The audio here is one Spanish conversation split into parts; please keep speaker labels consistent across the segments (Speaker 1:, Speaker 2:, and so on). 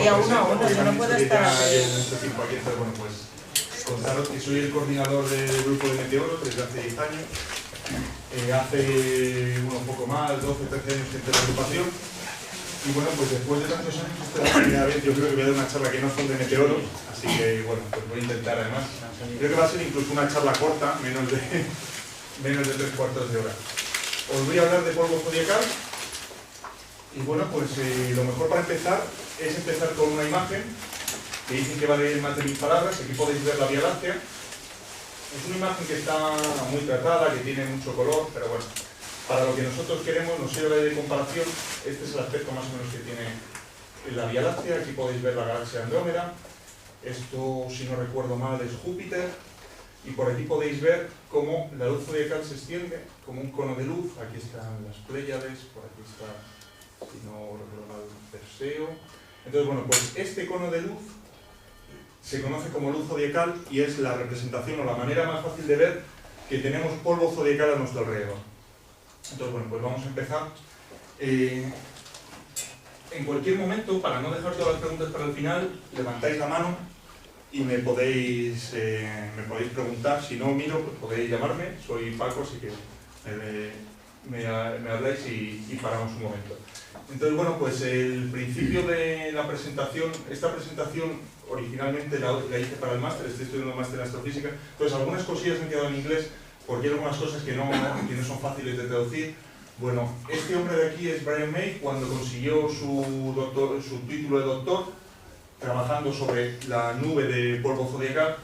Speaker 1: había uno, yo no puedo estar aquí.
Speaker 2: Llevo mucho tiempo aquí, entonces, bueno, pues contaros que soy el coordinador del grupo de meteoros desde hace 10 años. Hace un poco más, 12, 13 años que entré en la agrupación. Y bueno, pues después de tantos años, esta es la primera vez, yo creo que voy a dar una charla que no son de meteoros, así que bueno, pues voy a intentar además. Creo que va a ser incluso una charla corta, menos de 3 cuartos de hora. Os voy a hablar de polvo zodiacal. Y bueno, pues lo mejor para empezar es empezar con una imagen que dicen que vale más de 1000 palabras. Aquí podéis ver la Vía Láctea. Es una imagen que está muy tratada, que tiene mucho color, pero bueno, para lo que nosotros queremos nos sirve de comparación. Este es el aspecto más o menos que tiene la Vía Láctea. Aquí podéis ver la galaxia Andrómeda. Esto, si no recuerdo mal, es Júpiter. Y por aquí podéis ver cómo la luz zodiacal se extiende como un cono de luz. Aquí están las Pléyades, por aquí está, si no recuerdo mal, Perseo. Entonces, bueno, pues este cono de luz se conoce como luz zodiacal y es la representación o la manera más fácil de ver que tenemos polvo zodiacal a nuestro alrededor. Entonces, bueno, pues vamos a empezar. En cualquier momento, para no dejar todas las preguntas para el final, levantáis la mano y me podéis preguntar. Si no miro, pues podéis llamarme. Soy Paco, así que me habláis y paramos un momento. Entonces, bueno, pues el principio de la presentación, esta presentación originalmente la hice para el máster, estoy estudiando un máster en astrofísica, entonces algunas cosillas han quedado en inglés porque hay algunas cosas que no son fáciles de traducir. Bueno, este hombre de aquí es Brian May, cuando consiguió su título de doctor, trabajando sobre la nube de polvo zodiacal,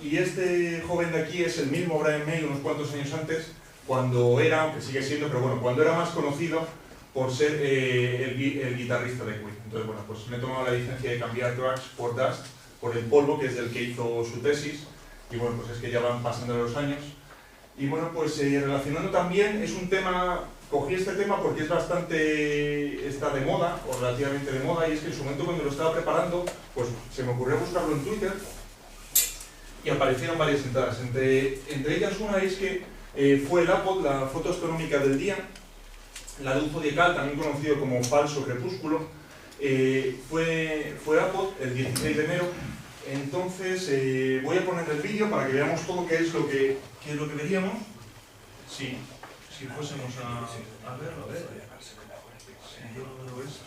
Speaker 2: y este joven de aquí es el mismo Brian May unos cuantos años antes, cuando era, aunque sigue siendo, pero bueno, cuando era más conocido por ser el guitarrista de Queen. Entonces, bueno, pues me he tomado la licencia de cambiar Tracks por Dust, por el polvo, que es del que hizo su tesis, y bueno, pues es que ya van pasando los años. Y bueno, pues relacionando también, es un tema, cogí este tema porque es bastante, está de moda, o relativamente de moda, y es que en su momento cuando lo estaba preparando, pues se me ocurrió buscarlo en Twitter, y aparecieron varias entradas. Entre ellas una es que fue el APOD, la foto astronómica del día, la luz zodiacal, también conocido como falso crepúsculo, fue APOD el 16 de enero. Entonces voy a poner el vídeo para que veamos todo qué es lo que veríamos. Si fuésemos a verlo, a ver. Si yo no lo ves,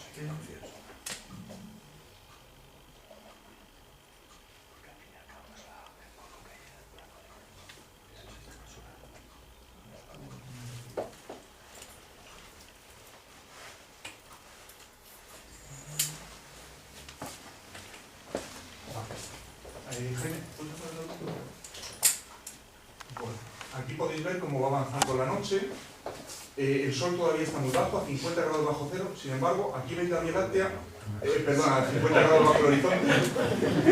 Speaker 2: bueno, aquí podéis ver cómo va avanzando la noche. El sol todavía está muy bajo, a 50 grados bajo cero. Sin embargo, aquí veis la Vía Láctea, a 50 grados bajo el horizonte.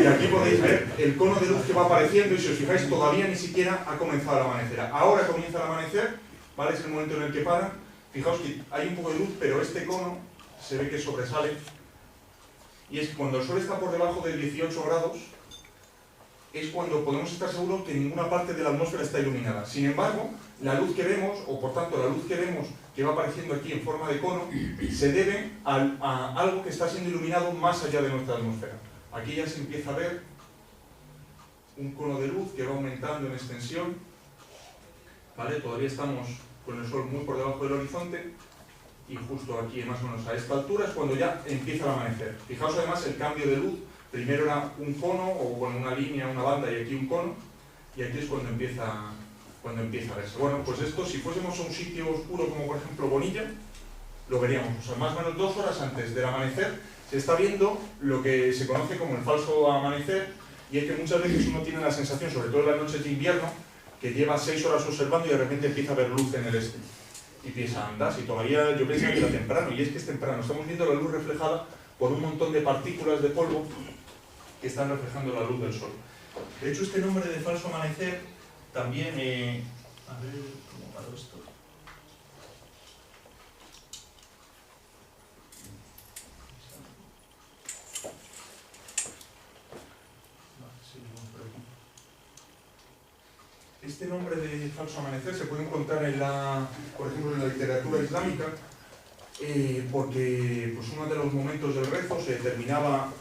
Speaker 2: Y aquí podéis ver el cono de luz que va apareciendo. Y si os fijáis, todavía ni siquiera ha comenzado el amanecer. Ahora comienza el amanecer, ¿vale? Es el momento en el que para. Fijaos que hay un poco de luz, pero este cono se ve que sobresale. Y es que cuando el sol está por debajo de 18 grados, es cuando podemos estar seguros que ninguna parte de la atmósfera está iluminada. Sin embargo, la luz que vemos, o por tanto la luz que vemos que va apareciendo aquí en forma de cono, se debe a algo que está siendo iluminado más allá de nuestra atmósfera. Aquí ya se empieza a ver un cono de luz que va aumentando en extensión, ¿vale? Todavía estamos con el sol muy por debajo del horizonte, y justo aquí, más o menos a esta altura, es cuando ya empieza el amanecer. Fijaos además el cambio de luz. Primero era un cono, o con una línea, una banda, y aquí un cono, y aquí es cuando empieza a verse. Bueno, pues esto, si fuésemos a un sitio oscuro como por ejemplo Bonilla, lo veríamos. O sea, más o menos 2 horas antes del amanecer se está viendo lo que se conoce como el falso amanecer, y es que muchas veces uno tiene la sensación, sobre todo en las noches de invierno, que lleva 6 horas observando y de repente empieza a ver luz en el este. Y piensa, anda, si todavía yo pensaba que era temprano, y es que es temprano. Estamos viendo la luz reflejada por un montón de partículas de polvo que están reflejando la luz del sol. De hecho, este nombre de falso amanecer también... a ver cómo paro esto. Este nombre de falso amanecer se puede encontrar por ejemplo, en la literatura islámica. porque pues, uno de los momentos del rezo se determinaba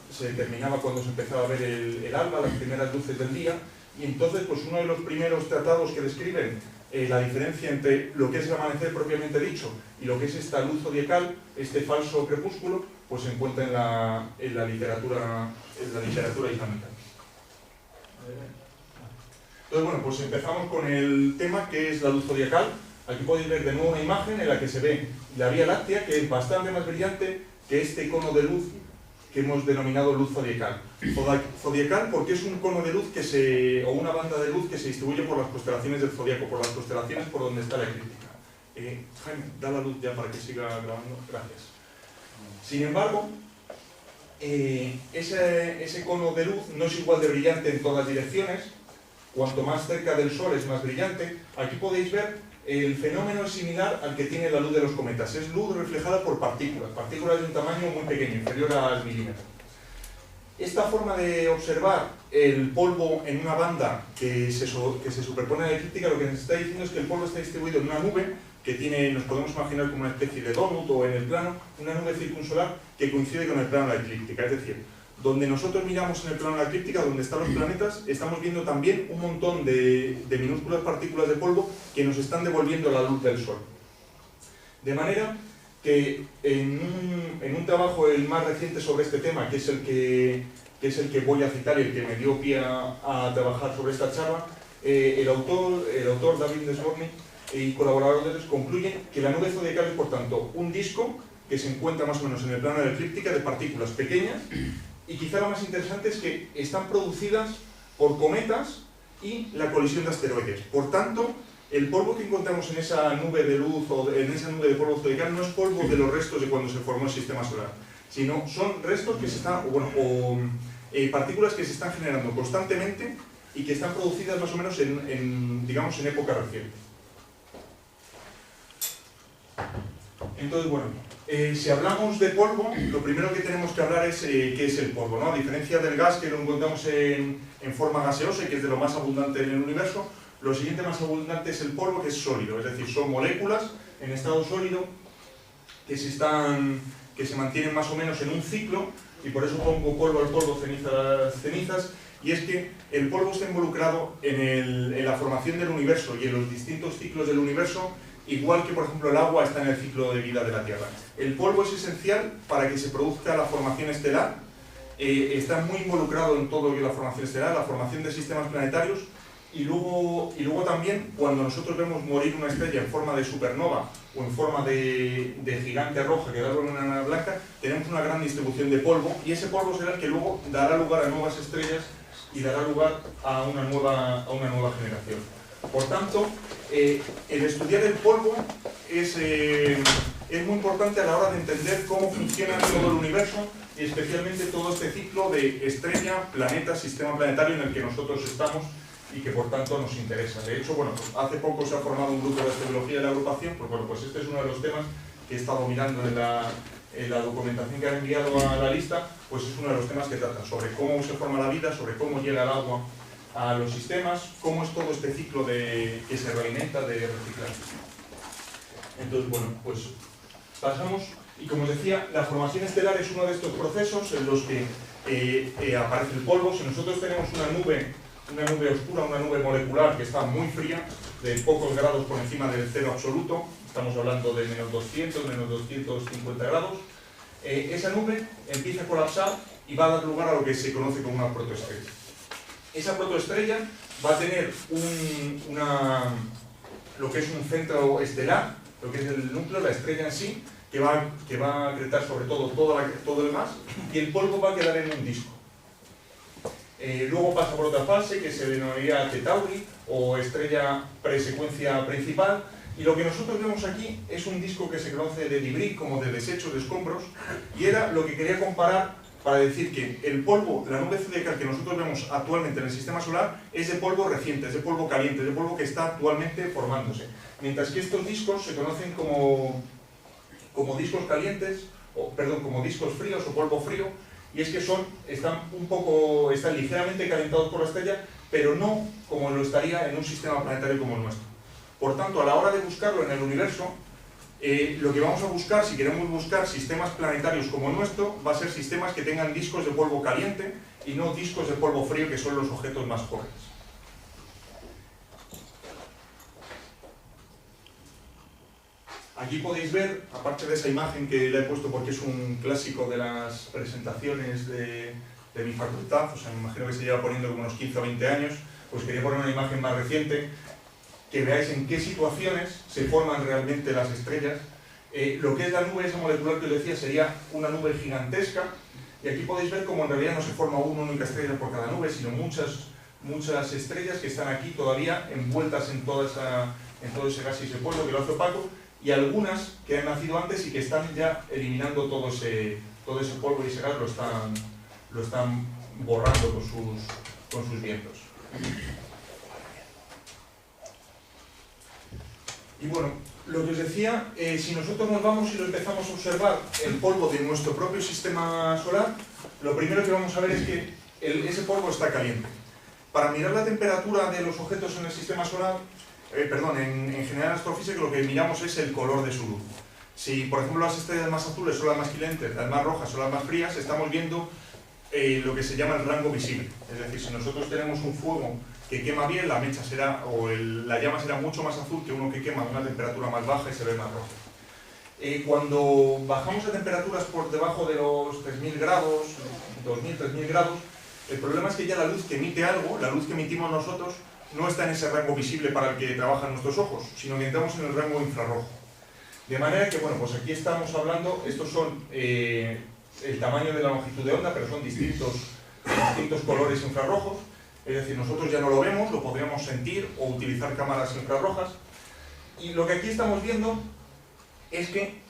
Speaker 2: cuando se empezaba a ver el alba, las primeras luces del día, y entonces pues, uno de los primeros tratados que describen la diferencia entre lo que es el amanecer propiamente dicho y lo que es esta luz zodiacal, este falso crepúsculo, pues se encuentra en la literatura islámica. Entonces, bueno, pues empezamos con el tema que es la luz zodiacal. Aquí podéis ver de nuevo una imagen en la que se ve la Vía Láctea, que es bastante más brillante que este cono de luz que hemos denominado luz zodiacal. Zodiacal porque es un cono de luz o una banda de luz que se distribuye por las constelaciones del zodiaco, por las constelaciones por donde está la eclíptica. Jaime, da la luz ya para que siga grabando. Gracias. Sin embargo, ese cono de luz no es igual de brillante en todas direcciones. Cuanto más cerca del Sol es más brillante. Aquí podéis ver el fenómeno es similar al que tiene la luz de los cometas. Es luz reflejada por partículas de un tamaño muy pequeño, inferior al milímetro. Esta forma de observar el polvo en una banda que se superpone a la eclíptica, lo que nos está diciendo es que el polvo está distribuido en una nube que tiene, nos podemos imaginar como una especie de donut o en el plano, una nube circunsolar que coincide con el plano de la eclíptica. Es decir, donde nosotros miramos en el plano de la eclíptica, donde están los planetas, estamos viendo también un montón de minúsculas partículas de polvo que nos están devolviendo la luz del Sol. De manera que en un trabajo el más reciente sobre este tema, que es el que voy a citar y el que me dio pie a trabajar sobre esta charla, el autor David Desborny y colaboradores concluyen que la nube zodiacal es, por tanto, un disco que se encuentra más o menos en el plano de la eclíptica de partículas pequeñas. Y quizá lo más interesante es que están producidas por cometas y la colisión de asteroides. Por tanto, el polvo que encontramos en esa nube de luz o en esa nube de polvo zodiacal no es polvo de los restos de cuando se formó el sistema solar, sino son restos que se están, partículas que se están generando constantemente y que están producidas más o menos digamos, en época reciente. Entonces, bueno, si hablamos de polvo, lo primero que tenemos que hablar es qué es el polvo, ¿no? A diferencia del gas, que lo encontramos en forma gaseosa y que es de lo más abundante en el universo, lo siguiente más abundante es el polvo, que es sólido, es decir, son moléculas en estado sólido que se mantienen más o menos en un ciclo, y por eso pongo polvo al polvo, cenizas a las cenizas, y es que el polvo está involucrado en la formación del universo y en los distintos ciclos del universo, igual que, por ejemplo, el agua está en el ciclo de vida de la Tierra. El polvo es esencial para que se produzca la formación estelar, está muy involucrado en todo la formación estelar, la formación de sistemas planetarios, y luego también, cuando nosotros vemos morir una estrella en forma de supernova o en forma de gigante roja que da lugar a una enana blanca, tenemos una gran distribución de polvo, y ese polvo será el que luego dará lugar a nuevas estrellas y dará lugar a una nueva generación. Por tanto, el estudiar el polvo es muy importante a la hora de entender cómo funciona todo el universo y especialmente todo este ciclo de estrella, planeta, sistema planetario en el que nosotros estamos y que por tanto nos interesa. De hecho, bueno, pues hace poco se ha formado un grupo de astrología de la agrupación, pues bueno, pues este es uno de los temas que he estado mirando en la documentación que han enviado a la lista, pues es uno de los temas que tratan sobre cómo se forma la vida, sobre cómo llega el agua a los sistemas, cómo es todo este ciclo que se realimenta de reciclaje. Entonces, bueno, pues pasamos, y como os decía, la formación estelar es uno de estos procesos en los que aparece el polvo. Si nosotros tenemos una nube oscura, una nube molecular que está muy fría, de pocos grados por encima del cero absoluto, estamos hablando de menos 200, menos 250 grados, esa nube empieza a colapsar y va a dar lugar a lo que se conoce como una protoestrella. Esa protoestrella va a tener lo que es un centro estelar, lo que es el núcleo, la estrella en sí, que va a acretar sobre todo el gas, y el polvo va a quedar en un disco. Luego pasa por otra fase que se denominaría T-Tauri o estrella presecuencia principal, y lo que nosotros vemos aquí es un disco que se conoce de debris, como de desechos, de escombros, y era lo que quería comparar para decir que el polvo, la nube zodiacal que nosotros vemos actualmente en el sistema solar, es de polvo reciente, es de polvo caliente, es de polvo que está actualmente formándose. Mientras que estos discos se conocen como discos calientes, como discos fríos o polvo frío, y es que están ligeramente calentados por la estrella, pero no como lo estaría en un sistema planetario como el nuestro. Por tanto, a la hora de buscarlo en el universo, Lo que vamos a buscar, si queremos buscar sistemas planetarios como el nuestro, va a ser sistemas que tengan discos de polvo caliente y no discos de polvo frío, que son los objetos más jóvenes. Aquí podéis ver, aparte de esa imagen que le he puesto porque es un clásico de las presentaciones de mi facultad, o sea, me imagino que se lleva poniendo como unos 15 o 20 años, pues quería poner una imagen más reciente, que veáis en qué situaciones se forman realmente las estrellas. Lo que es la nube esa molecular que os decía sería una nube gigantesca, y aquí podéis ver cómo en realidad no se forma una única estrella por cada nube, sino muchas estrellas que están aquí todavía envueltas en todo ese gas y ese polvo que lo hace opaco, y algunas que han nacido antes y que están ya eliminando todo ese polvo y ese gas, lo están borrando con sus vientos. Y bueno, lo que os decía, si nosotros nos vamos y lo empezamos a observar el polvo de nuestro propio sistema solar, lo primero que vamos a ver es que ese polvo está caliente. Para mirar la temperatura de los objetos en el sistema solar, en general astrofísica, lo que miramos es el color de su luz. Si, por ejemplo, las estrellas más azules son las más calientes, las más rojas son las más frías, estamos viendo lo que se llama el rango visible. Es decir, si nosotros tenemos un fuego que quema bien, la mecha será, la llama será mucho más azul que uno que quema a una temperatura más baja y se ve más rojo. Cuando bajamos a temperaturas por debajo de los 3.000 grados, 2.000, 3.000 grados, el problema es que ya la luz que emite algo, la luz que emitimos nosotros, no está en ese rango visible para el que trabajan nuestros ojos, sino que entramos en el rango infrarrojo. De manera que, bueno, pues aquí estamos hablando, estos son el tamaño de la longitud de onda, pero son distintos colores infrarrojos. Es decir, nosotros ya no lo vemos, lo podríamos sentir o utilizar cámaras infrarrojas. Y lo que aquí estamos viendo es que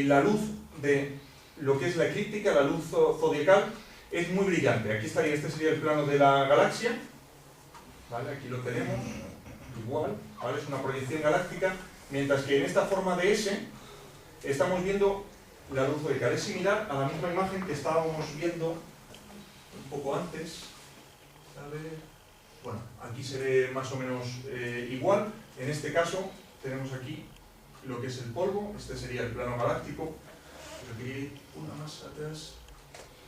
Speaker 2: la luz de lo que es la eclíptica, la luz zodiacal, es muy brillante. Aquí estaría, este sería el plano de la galaxia. ¿Vale? Aquí lo tenemos, igual, ¿vale? Es una proyección galáctica, mientras que en esta forma de S estamos viendo la luz zodiacal. Es similar a la misma imagen que estábamos viendo un poco antes. Bueno, aquí se ve más o menos igual. En este caso tenemos aquí lo que es el polvo, este sería el plano galáctico. Aquí una más atrás,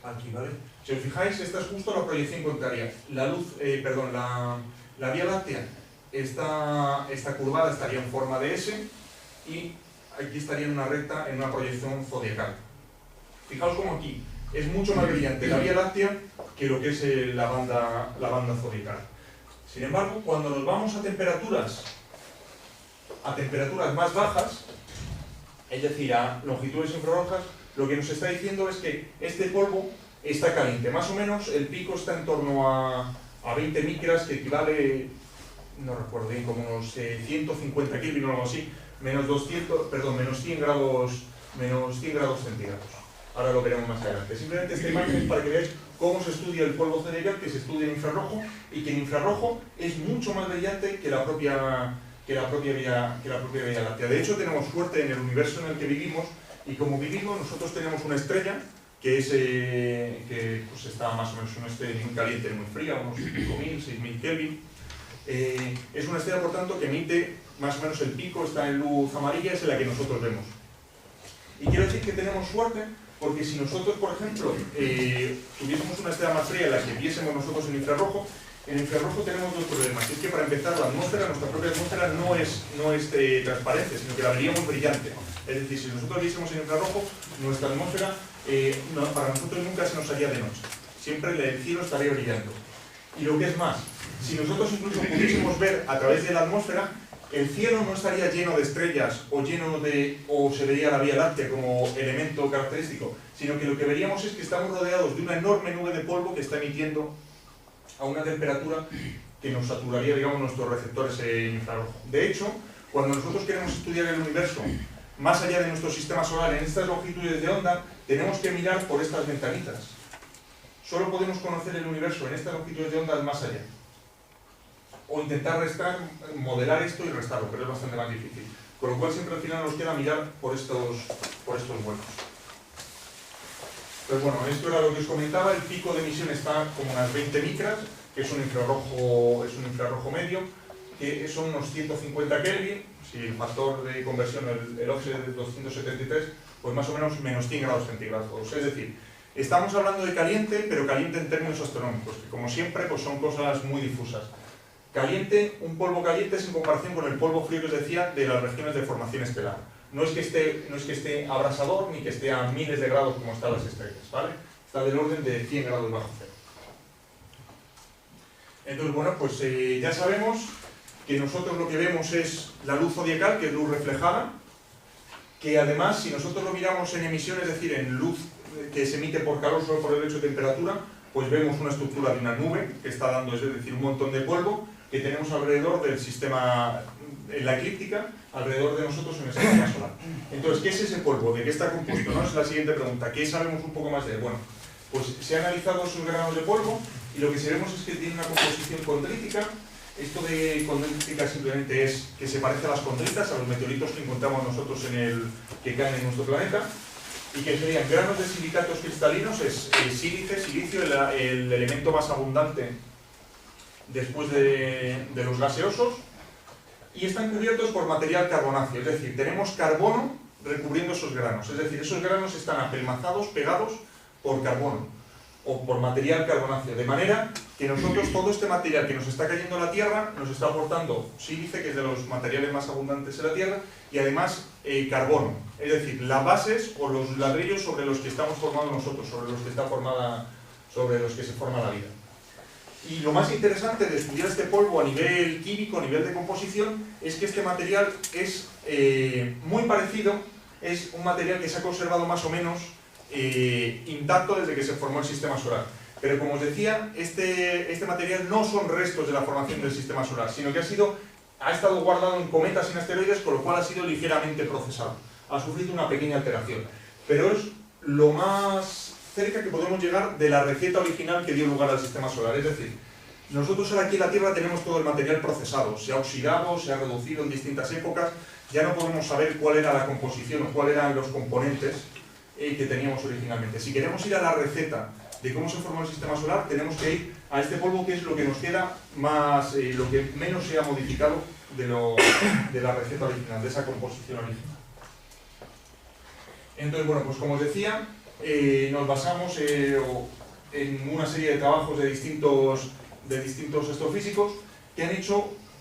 Speaker 2: aquí, ¿vale? Si os fijáis, esta es justo la proyección contraria. La Vía Láctea está curvada, estaría en forma de S, y aquí estaría en una recta, en una proyección zodiacal. Fijaos como aquí es mucho más brillante la Vía Láctea que lo que es la banda zodiacal. Sin embargo, cuando nos vamos a temperaturas más bajas, es decir, a longitudes infrarrojas, lo que nos está diciendo es que este polvo está caliente. Más o menos el pico está en torno a 20 micras, que equivale, no recuerdo bien, como unos 150 Kelvin o algo así, menos 100 grados centígrados. Ahora lo veremos más adelante. Simplemente esta imagen es para que veáis cómo se estudia el polvo zodiacal, que se estudia en infrarrojo, y que en infrarrojo es mucho más brillante que la propia Vía Láctea. De hecho, tenemos suerte en el universo en el que vivimos, y como vivimos, nosotros tenemos una estrella que pues está más o menos una estrella muy caliente, muy fría, unos 5.000, 6.000 Kelvin. Es una estrella, por tanto, que emite más o menos el pico, está en luz amarilla, es en la que nosotros vemos. Y quiero decir que tenemos suerte, porque si nosotros, por ejemplo, tuviésemos una estrella más fría en la que viésemos nosotros en infrarrojo tenemos dos problemas. Es que, para empezar, la atmósfera, nuestra propia atmósfera, no es transparente, sino que la veríamos brillante. Es decir, si nosotros viésemos en infrarrojo, nuestra atmósfera para nosotros nunca se nos haría de noche. Siempre el cielo estaría brillando. Y lo que es más, si nosotros incluso pudiésemos ver a través de la atmósfera, el cielo no estaría lleno de estrellas o se vería la Vía Láctea como elemento característico, sino que lo que veríamos es que estamos rodeados de una enorme nube de polvo que está emitiendo a una temperatura que nos saturaría, digamos, nuestros receptores infrarrojos. De hecho, cuando nosotros queremos estudiar el universo más allá de nuestro sistema solar, en estas longitudes de onda, tenemos que mirar por estas ventanitas. Solo podemos conocer el universo en estas longitudes de onda más allá. O intentar modelar esto y restarlo, pero es bastante más difícil. Con lo cual siempre al final nos queda mirar por estos huecos. Pues bueno, esto era lo que os comentaba. El pico de emisión está como unas 20 micras, que es un infrarrojo medio. que son unos 150 Kelvin, si el factor de conversión, el offset es de 273, pues más o menos menos 100 grados centígrados. Es decir, estamos hablando de caliente, pero caliente en términos astronómicos, que como siempre pues son cosas muy difusas. Caliente, un polvo caliente es en comparación con el polvo frío que os decía de las regiones de formación estelar. No es que esté abrasador ni que esté a miles de grados como están las estrellas, ¿vale? Está del orden de 100 grados bajo cero. Entonces, bueno, pues ya sabemos que nosotros lo que vemos es la luz zodiacal, que es luz reflejada, que además, si nosotros lo miramos en emisión, es decir, en luz que se emite por calor solo por el hecho de temperatura, pues vemos una estructura de una nube que está dando, es decir, un montón de polvo que tenemos alrededor del sistema, en la eclíptica, alrededor de nosotros en el sistema solar. Entonces, ¿qué es ese polvo? ¿De qué está compuesto? ¿No? Es la siguiente pregunta. ¿Qué sabemos un poco más de él? Bueno, pues se han analizado esos granos de polvo y lo que sabemos es que tiene una composición condrítica. Esto de condrítica simplemente es que se parece a las condritas, a los meteoritos que encontramos nosotros que caen en nuestro planeta, y que serían granos de silicatos cristalinos, es sílice, silicio, el elemento más abundante después de los gaseosos, y están cubiertos por material carbonáceo, es decir, tenemos carbono recubriendo esos granos, es decir, esos granos están apelmazados, pegados por carbono o por material carbonáceo, de manera que nosotros todo este material que nos está cayendo a la Tierra nos está aportando sílice, que es de los materiales más abundantes en la Tierra, y además carbono, es decir, las bases o los ladrillos sobre los que estamos formados nosotros, sobre los que se forma la vida. Y lo más interesante de estudiar este polvo a nivel químico, a nivel de composición, es que este material es muy parecido, es un material que se ha conservado más o menos intacto desde que se formó el sistema solar. Pero como os decía, este material no son restos de la formación del sistema solar, sino que ha estado guardado en cometas y en asteroides, con lo cual ha sido ligeramente procesado. Ha sufrido una pequeña alteración. Pero es lo más cerca que podemos llegar de la receta original que dio lugar al sistema solar. Es decir, nosotros ahora aquí en la Tierra tenemos todo el material procesado, se ha oxidado, se ha reducido en distintas épocas, ya no podemos saber cuál era la composición o cuáles eran los componentes que teníamos originalmente. Si queremos ir a la receta de cómo se formó el sistema solar, tenemos que ir a este polvo, que es lo que nos queda más, lo que menos se ha modificado de la receta original, de esa composición original. Entonces, bueno, pues como os decía, nos basamos en una serie de trabajos de distintos astrofísicos que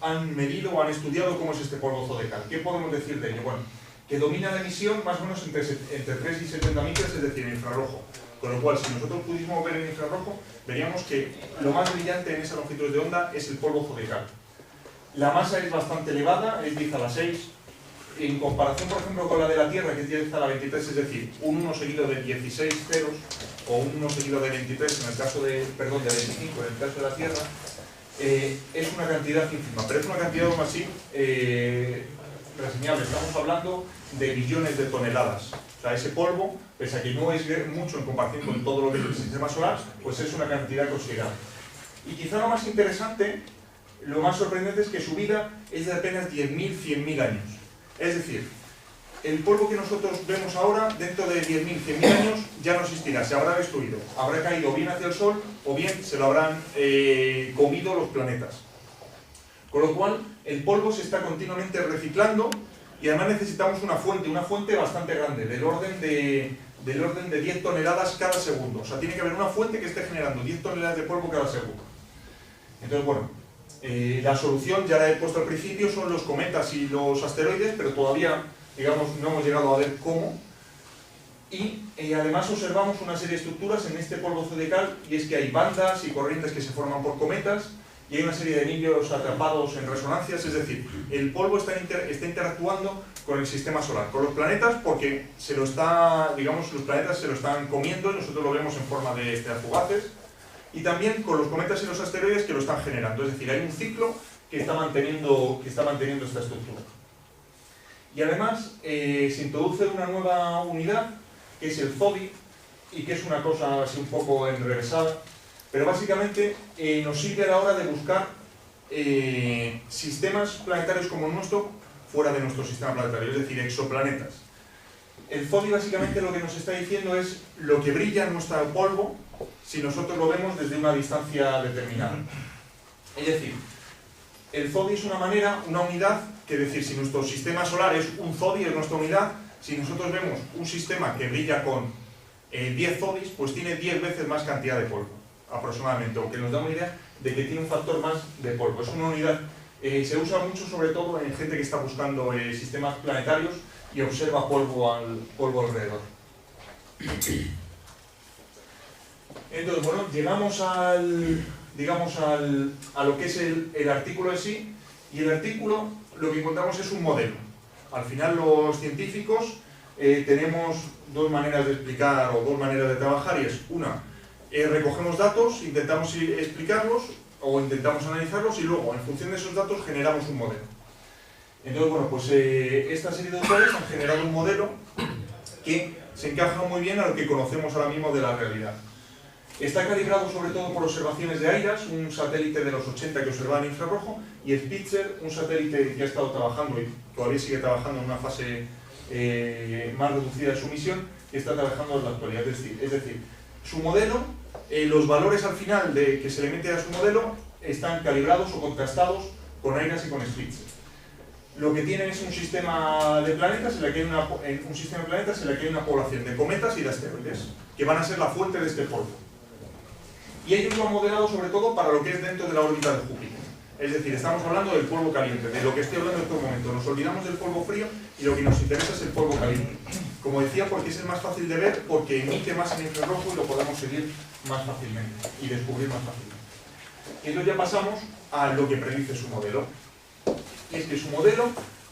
Speaker 2: han medido o han estudiado cómo es este polvo zodiacal. ¿Qué podemos decir de ello? Bueno, que domina la emisión más o menos entre 3 y 70 micras, es decir, en infrarrojo. Con lo cual, si nosotros pudiésemos ver en infrarrojo, veríamos que lo más brillante en esa longitud de onda es el polvo zodiacal. La masa es bastante elevada, es 10 a la 6. En comparación, por ejemplo, con la de la Tierra, que es 10 a la 23, es decir, un 1 seguido de 16 ceros, o un 1 seguido de 23, en el caso de 25, en el caso de la Tierra, es una cantidad ínfima, pero es una cantidad aún así reseñable. Estamos hablando de billones de toneladas. O sea, ese polvo, pese a que no es mucho en comparación con todo lo que es el sistema solar, pues es una cantidad considerable. Y quizá lo más interesante, lo más sorprendente es que su vida es de apenas 10.000, 100.000 años. Es decir, el polvo que nosotros vemos ahora, dentro de 10.000, 100.000 años, ya no existirá, se habrá destruido. Habrá caído bien hacia el Sol o bien se lo habrán comido los planetas. Con lo cual, el polvo se está continuamente reciclando y además necesitamos una fuente bastante grande, del orden de 10 toneladas cada segundo. O sea, tiene que haber una fuente que esté generando 10 toneladas de polvo cada segundo. Entonces, bueno, la solución, ya la he puesto al principio, son los cometas y los asteroides, pero todavía, digamos, no hemos llegado a ver cómo. Y además observamos una serie de estructuras en este polvo zodiacal, y es que hay bandas y corrientes que se forman por cometas, y hay una serie de anillos atrapados en resonancias, es decir, el polvo está interactuando con el sistema solar, con los planetas, porque los planetas se lo están comiendo y nosotros lo vemos en forma de estrellas fugaces, y también con los cometas y los asteroides que lo están generando, es decir, hay un ciclo que está manteniendo esta estructura. Y además se introduce una nueva unidad, que es el ZODI, y que es una cosa así un poco enrevesada, pero básicamente nos sirve a la hora de buscar sistemas planetarios como el nuestro fuera de nuestro sistema planetario, es decir, exoplanetas. El ZODI básicamente lo que nos está diciendo es lo que brilla en nuestro polvo si nosotros lo vemos desde una distancia determinada. Es decir, el ZODI es una manera, una unidad, que es decir, si nuestro sistema solar es un ZODI, es nuestra unidad, si nosotros vemos un sistema que brilla con 10 ZODIs, pues tiene 10 veces más cantidad de polvo, aproximadamente, o que nos da una idea de que tiene un factor más de polvo. Es una unidad, se usa mucho sobre todo en gente que está buscando sistemas planetarios y observa polvo alrededor. Entonces, bueno, llegamos a lo que es el artículo en sí, y el artículo lo que encontramos es un modelo. Al final los científicos tenemos dos maneras de explicar o dos maneras de trabajar, y es una, recogemos datos, intentamos explicarlos o intentamos analizarlos, y luego en función de esos datos generamos un modelo. Entonces, bueno, pues esta serie de autores han generado un modelo que se encaja muy bien a lo que conocemos ahora mismo de la realidad. Está calibrado sobre todo por observaciones de AIRAS, un satélite de los 80 que observaba en infrarrojo, y Spitzer, un satélite que ha estado trabajando y todavía sigue trabajando en una fase más reducida de su misión, que está trabajando en la actualidad. Es decir, su modelo, los valores al final que se le mete a su modelo están calibrados o contrastados con AIRAS y con Spitzer. Lo que tienen es un sistema de planetas en la que hay una población de cometas y de asteroides, que van a ser la fuente de este polvo. Y ellos lo han modelado sobre todo para lo que es dentro de la órbita de Júpiter. Es decir, estamos hablando del polvo caliente, de lo que estoy hablando en este momento. Nos olvidamos del polvo frío y lo que nos interesa es el polvo caliente. Como decía, porque es el más fácil de ver, porque emite más en infrarrojo y lo podemos seguir más fácilmente y descubrir más fácilmente. Y entonces ya pasamos a lo que predice su modelo. Y es que su modelo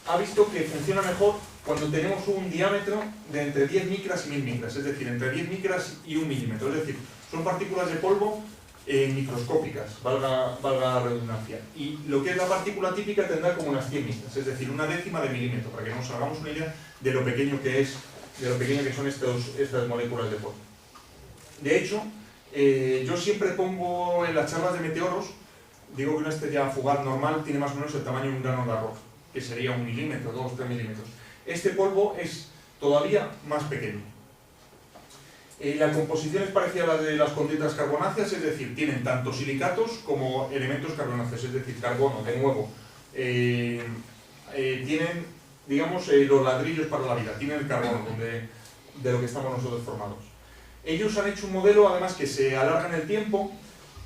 Speaker 2: ha visto que funciona mejor cuando tenemos un diámetro de entre 10 micras y 1000 micras, es decir, entre 10 micras y 1 milímetro. Es decir, son partículas de polvo microscópicas, valga la redundancia. Y lo que es la partícula típica tendrá como unas 100 micras, es decir, una décima de milímetro, para que nos hagamos una idea de lo pequeño que son estas moléculas de polvo. De hecho, yo siempre pongo en las charlas de meteoros, digo que una estrella fugaz normal tiene más o menos el tamaño de un grano de arroz, que sería 1 milímetro, 2 o 3 milímetros. Este polvo es todavía más pequeño. La composición es parecida a la de las condritas carbonáceas, es decir, tienen tanto silicatos como elementos carbonáceos, es decir, carbono, de nuevo. Tienen, digamos, los ladrillos para la vida, tienen el carbono de lo que estamos nosotros formados. Ellos han hecho un modelo, además, que se alarga en el tiempo,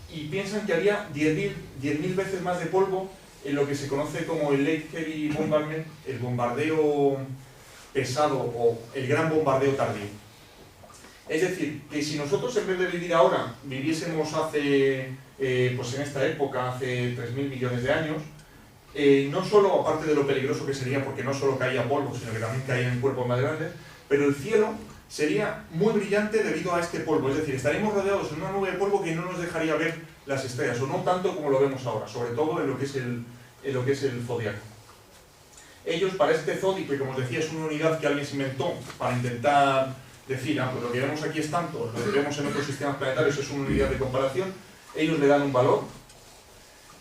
Speaker 2: y piensan que había 10.000 veces más de polvo en lo que se conoce como el Late Heavy Bombardment, el bombardeo pesado o el gran bombardeo tardío. Es decir, que si nosotros en vez de vivir ahora, viviésemos pues en esta época, hace 3.000 millones de años, no solo, aparte de lo peligroso que sería, porque no solo caía polvo, sino que también caía en cuerpos más grandes, pero el cielo sería muy brillante debido a este polvo, es decir, estaríamos rodeados en una nube de polvo que no nos dejaría ver las estrellas, o no tanto como lo vemos ahora, sobre todo en lo que es el zodiaco. Ellos, para este ZODI, que como os decía es una unidad que alguien se inventó para intentar decir, pues lo que vemos aquí es tanto, lo que vemos en otros sistemas planetarios es una unidad de comparación, ellos le dan un valor.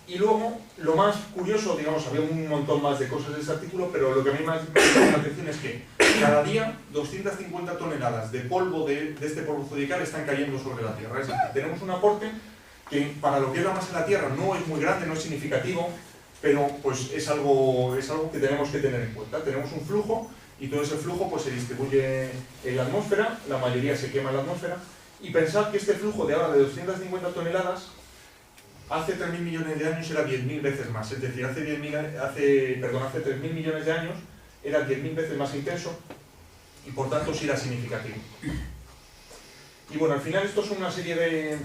Speaker 2: Y luego, lo más curioso, digamos, había un montón más de cosas de este artículo, pero lo que a mí más me llama la atención es que cada día 250 toneladas de polvo de este polvo zodiacal están cayendo sobre la Tierra. Es decir, tenemos un aporte que para lo que es la masa de la Tierra no es muy grande, no es significativo, pero pues es algo que tenemos que tener en cuenta. Tenemos un flujo y todo ese flujo pues se distribuye en la atmósfera, la mayoría se quema en la atmósfera, y pensad que este flujo de ahora de 250 toneladas hace 3.000 millones de años era 10.000 veces más, es decir, hace 3.000 millones de años era 10.000 veces más intenso y por tanto sí era significativo. Y bueno, al final estos son una serie de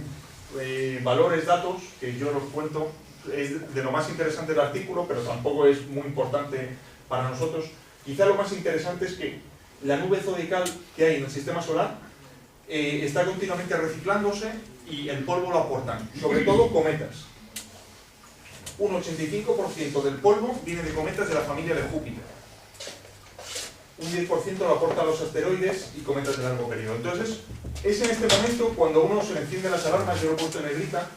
Speaker 2: valores, datos, que yo los cuento, es de lo más interesante del artículo, pero tampoco es muy importante para nosotros. Quizá lo más interesante es que la nube zodiacal que hay en el sistema solar está continuamente reciclándose y el polvo lo aportan, sobre todo cometas. Un 85% del polvo viene de cometas de la familia de Júpiter. Un 10% lo aportan los asteroides y cometas de largo periodo. Entonces, es en este momento cuando uno se le enciende las alarmas, yo lo he puesto en negrita,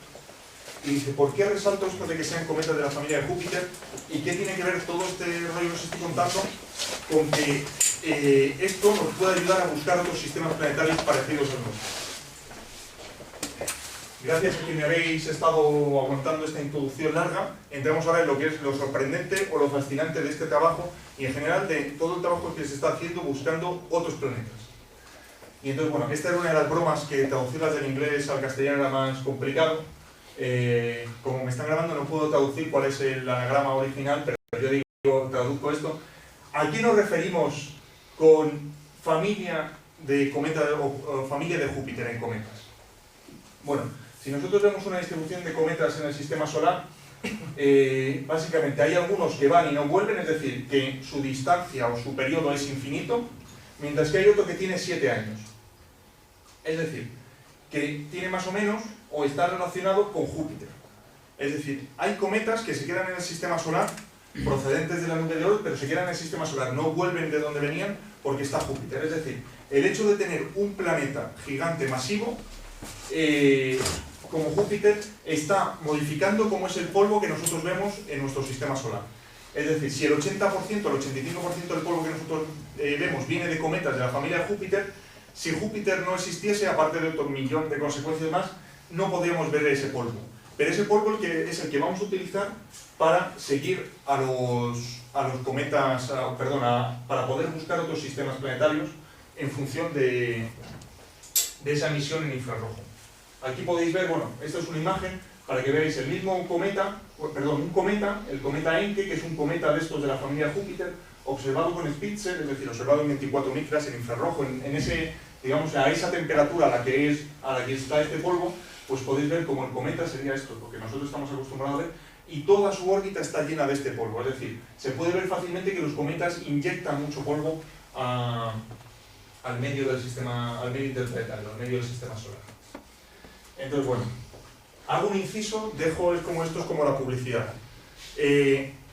Speaker 2: y dice, ¿por qué resalto esto de que sean cometas de la familia de Júpiter? ¿Y qué tiene que ver todo este rollo que os estoy contando con que esto nos puede ayudar a buscar otros sistemas planetarios parecidos al nuestro? gracias a que me habéis estado aguantando esta introducción larga, entramos ahora en lo que es lo sorprendente o lo fascinante de este trabajo y en general de todo el trabajo que se está haciendo buscando otros planetas. Y entonces, bueno, esta era una de las bromas que traducirlas del inglés al castellano era más complicado. Como me están grabando no puedo traducir cuál es el anagrama original, pero yo digo, traduzco esto. ¿A qué nos referimos con familia de cometas o familia de Júpiter en cometas? Bueno, si nosotros vemos una distribución de cometas en el sistema solar, básicamente hay algunos que van y no vuelven, es decir, que su distancia o su periodo es infinito, mientras que hay otro que tiene 7 años. Es decir, que tiene más o menos o está relacionado con Júpiter. Es decir, hay cometas que se quedan en el sistema solar procedentes de la nube de Oort, pero se quedan en el sistema solar, no vuelven de donde venían porque está Júpiter. Es decir, el hecho de tener un planeta gigante masivo como Júpiter está modificando cómo es el polvo que nosotros vemos en nuestro sistema solar. Es decir, si el 80%, el 85% del polvo que nosotros vemos viene de cometas de la familia de Júpiter, si Júpiter no existiese, aparte de otro millón de consecuencias más, no podríamos ver ese polvo. Pero ese polvo es el que vamos a utilizar para seguir a los cometas, para poder buscar otros sistemas planetarios en función de esa emisión en infrarrojo. Aquí podéis ver, bueno, esta es una imagen para que veáis el mismo cometa, un cometa, el cometa Encke, que es un cometa de estos de la familia Júpiter, observado con Spitzer, es decir, observado en 24 micras en infrarrojo, en ese, digamos, a esa temperatura a la que está este polvo, pues podéis ver como el cometa sería esto, lo que nosotros estamos acostumbrados a ver, y toda su órbita está llena de este polvo. Es decir, se puede ver fácilmente que los cometas inyectan mucho polvo al medio del sistema, al medio interplanetario, al medio del sistema solar. Entonces, bueno, hago un inciso, dejo esto es como la publicidad.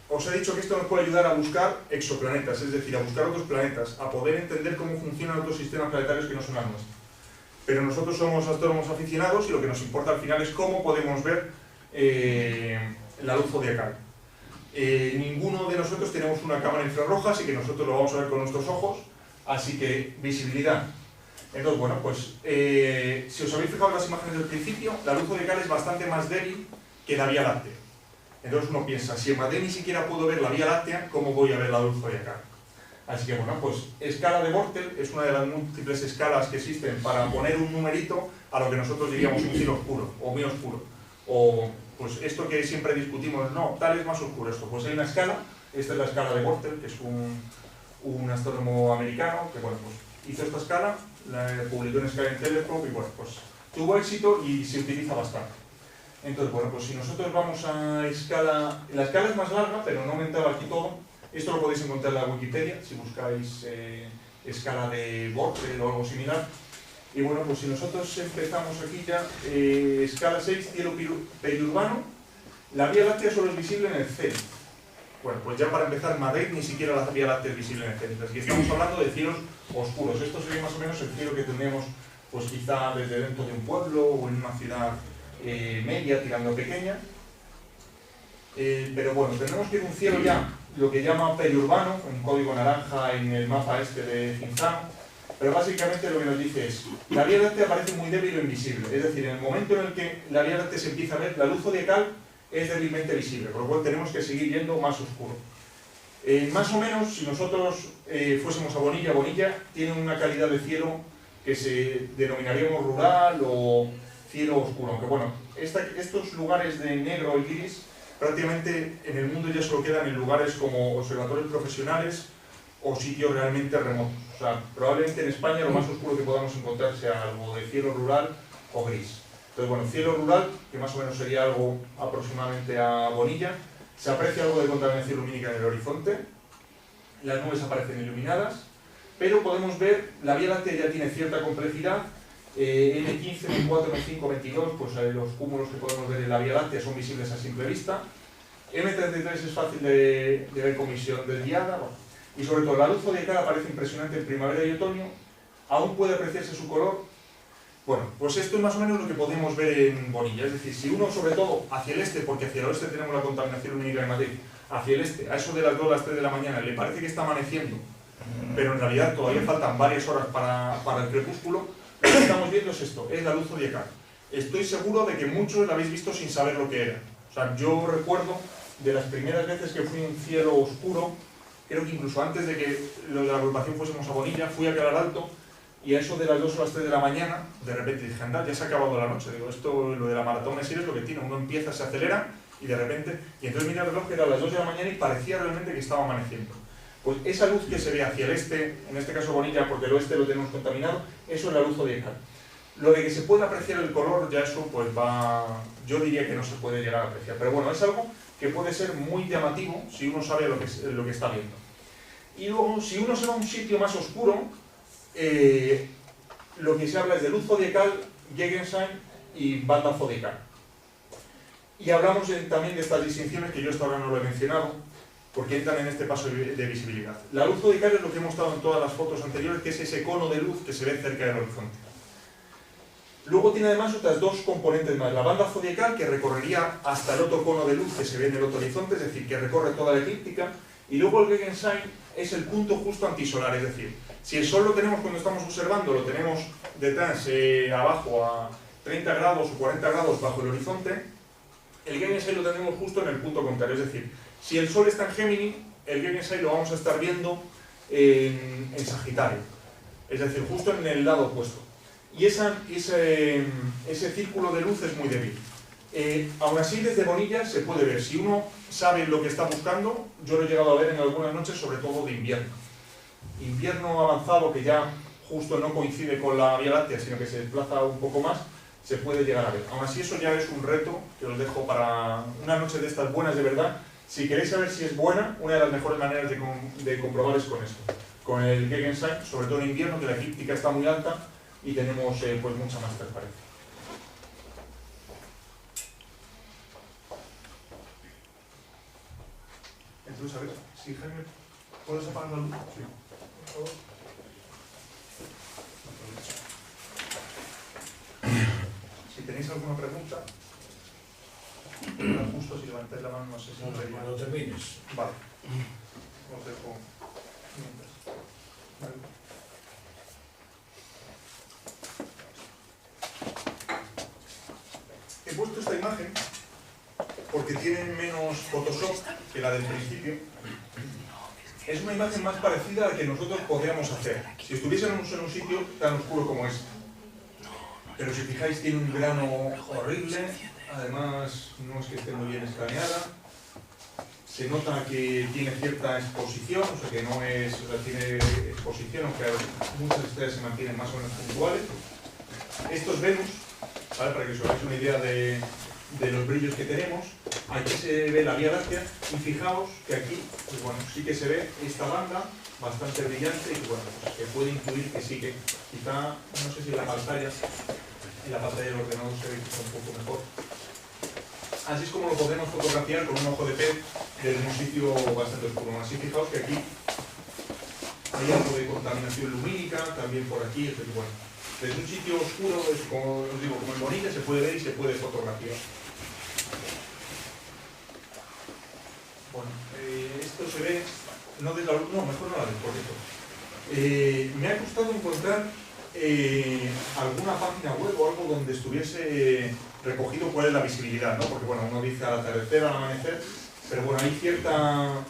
Speaker 2: Os he dicho que esto nos puede ayudar a buscar exoplanetas, es decir, a buscar otros planetas, a poder entender cómo funcionan otros sistemas planetarios que no son el nuestro. Pero nosotros somos astrónomos aficionados y lo que nos importa al final es cómo podemos ver la luz zodiacal. Ninguno de nosotros tenemos una cámara infrarroja, así que nosotros lo vamos a ver con nuestros ojos, así que visibilidad. Entonces, bueno, pues si os habéis fijado en las imágenes del principio, la luz zodiacal es bastante más débil que la Vía Láctea. Entonces uno piensa, si en Madrid ni siquiera puedo ver la Vía Láctea, ¿cómo voy a ver la luz zodiacal? Así que bueno, pues escala de Bortel es una de las múltiples escalas que existen para poner un numerito a lo que nosotros diríamos un cielo oscuro, o muy oscuro. O pues esto que siempre discutimos, no, tal es más oscuro esto. Pues hay una escala, esta es la escala de Bortel, que es un astrónomo americano, que bueno, pues hizo esta escala, la publicó en Sky Telescope y bueno, pues tuvo éxito y se utiliza bastante. Entonces, bueno, pues si nosotros vamos a escala, la escala es más larga, pero no aumentaba aquí todo. Esto lo podéis encontrar en la Wikipedia, si buscáis escala de Bortel o algo similar. Y bueno, pues si nosotros empezamos aquí ya, escala 6, cielo periurbano, la Vía Láctea solo es visible en el cenit. Bueno, pues ya para empezar, Madrid ni siquiera la Vía Láctea es visible en el cenit. Así que estamos hablando de cielos oscuros. Esto sería más o menos el cielo que tendríamos, pues quizá desde dentro de un pueblo o en una ciudad media, tirando pequeña. Pero bueno, tendremos que ir a un cielo ya, lo que llama periurbano, un código naranja en el mapa este de Cinzano, pero básicamente lo que nos dice es, la Vía Láctea parece muy débil o invisible, es decir, en el momento en el que la Vía Láctea se empieza a ver, la luz zodiacal es débilmente visible, por lo cual tenemos que seguir yendo más oscuro. Más o menos, si nosotros fuésemos a Bonilla, Bonilla tiene una calidad de cielo que se denominaríamos rural o cielo oscuro, aunque bueno, estos lugares de negro y gris prácticamente en el mundo ya solo quedan en lugares como observatorios profesionales o sitios realmente remotos. O sea, probablemente en España lo más oscuro que podamos encontrar sea algo de cielo rural o gris. Entonces, bueno, cielo rural, que más o menos sería algo aproximadamente a Bonilla, se aprecia algo de contaminación lumínica en el horizonte, las nubes aparecen iluminadas, pero podemos ver, la Vía Láctea ya tiene cierta complejidad, M15, M4, M5, M22, pues los cúmulos que podemos ver en la Vía Láctea son visibles a simple vista. M33 es fácil de ver con visión desviada, bueno, y sobre todo la luz zodiacal aparece impresionante en primavera y otoño, aún puede apreciarse su color. Bueno, pues esto es más o menos lo que podemos ver en Bonilla, es decir, si uno sobre todo hacia el este, porque hacia el oeste tenemos la contaminación lumínica de Madrid, hacia el este, a eso de las 2 a las 3 de la mañana, le parece que está amaneciendo, pero en realidad todavía faltan varias horas para el crepúsculo. Lo que estamos viendo es esto, es la luz zodiacal. estoy seguro de que muchos la habéis visto sin saber lo que era. O sea, yo recuerdo de las primeras veces que fui a un cielo oscuro, creo que incluso antes de que lo de la agrupación fuésemos a Bonilla, fui a Calar Alto, y a eso de las 2 o las 3 de la mañana, de repente dije, anda, ya se ha acabado la noche. Digo, esto, lo de la maratón Messier es lo que tiene, uno empieza, se acelera, y de repente, y entonces mira el reloj que era las 2 de la mañana y parecía realmente que estaba amaneciendo. Pues esa luz que se ve hacia el este, en este caso Bonilla, porque el oeste lo tenemos contaminado, eso es la luz zodiacal. Lo de que se pueda apreciar el color, ya eso pues va, yo diría que no se puede llegar a apreciar, pero bueno, es algo que puede ser muy llamativo si uno sabe lo que está viendo. Y luego, si uno se va a un sitio más oscuro, lo que se habla es de luz zodiacal, Gegenschein y banda zodiacal. Y hablamos también de estas distinciones que yo hasta ahora no lo he mencionado, porque entran en este paso de visibilidad. La luz zodiacal es lo que he mostrado en todas las fotos anteriores, que es ese cono de luz que se ve cerca del horizonte. Luego tiene además otras dos componentes más. La banda zodiacal, que recorrería hasta el otro cono de luz que se ve en el otro horizonte, es decir, que recorre toda la eclíptica. Y luego el Gegenschein es el punto justo antisolar, es decir, si el Sol lo tenemos cuando estamos observando, lo tenemos detrás, abajo a 30 grados o 40 grados bajo el horizonte, el Gegenschein lo tenemos justo en el punto contrario, es decir, si el Sol está en Géminis, el Gegenschein lo vamos a estar viendo en Sagitario, es decir, justo en el lado opuesto. Y ese círculo de luz es muy débil. Aún así, desde Bonilla se puede ver. Si uno sabe lo que está buscando, yo lo he llegado a ver en algunas noches, sobre todo de invierno. Invierno avanzado, que ya justo no coincide con la Vía Láctea, sino que se desplaza un poco más, se puede llegar a ver. Aún así, eso ya es un reto que os dejo para una noche de estas buenas de verdad. Si queréis saber si es buena, una de las mejores maneras de comprobar es con esto. Con el Gegenschein, sobre todo en invierno, que la eclíptica está muy alta y tenemos pues mucha más transparencia. Entonces, a ver, si Jaime, ¿puedes apagar la luz? Sí. Por favor. Si tenéis alguna pregunta, justo si levantáis la mano, no sé si
Speaker 3: cuando termines.
Speaker 2: Vale. Os dejo mientras. Vale. He puesto esta imagen porque tiene menos Photoshop que la del principio. Es una imagen más parecida a la que nosotros podríamos hacer si estuviésemos en un sitio tan oscuro como este. Pero si fijáis, tiene un grano horrible, además no es que esté muy bien escaneada. Se nota que tiene cierta exposición, o sea que no es, o sea, tiene exposición, aunque muchas estrellas se mantienen más o menos puntuales. Esto es Venus, ¿vale? Para que os hagáis una idea de los brillos que tenemos. Aquí se ve la Vía Láctea y fijaos que aquí, pues bueno, sí que se ve esta banda bastante brillante y bueno, pues que puede intuir que sí que quizá, no sé si en la pantalla del ordenador se ve quizá un poco mejor. Así es como lo podemos fotografiar con un ojo de pez desde un sitio bastante oscuro. Así fijaos que aquí hay algo de contaminación lumínica, también por aquí, es decir, bueno, desde un sitio oscuro, es como os digo, como en Bonilla, se puede ver y se puede fotografiar. Bueno, esto se ve, no desde la luz, no, mejor no la veis, por cierto. Me ha costado encontrar alguna página web o algo donde estuviese recogido cuál es la visibilidad, ¿no? Porque bueno, uno dice al atardecer, al amanecer, pero bueno, hay cierta...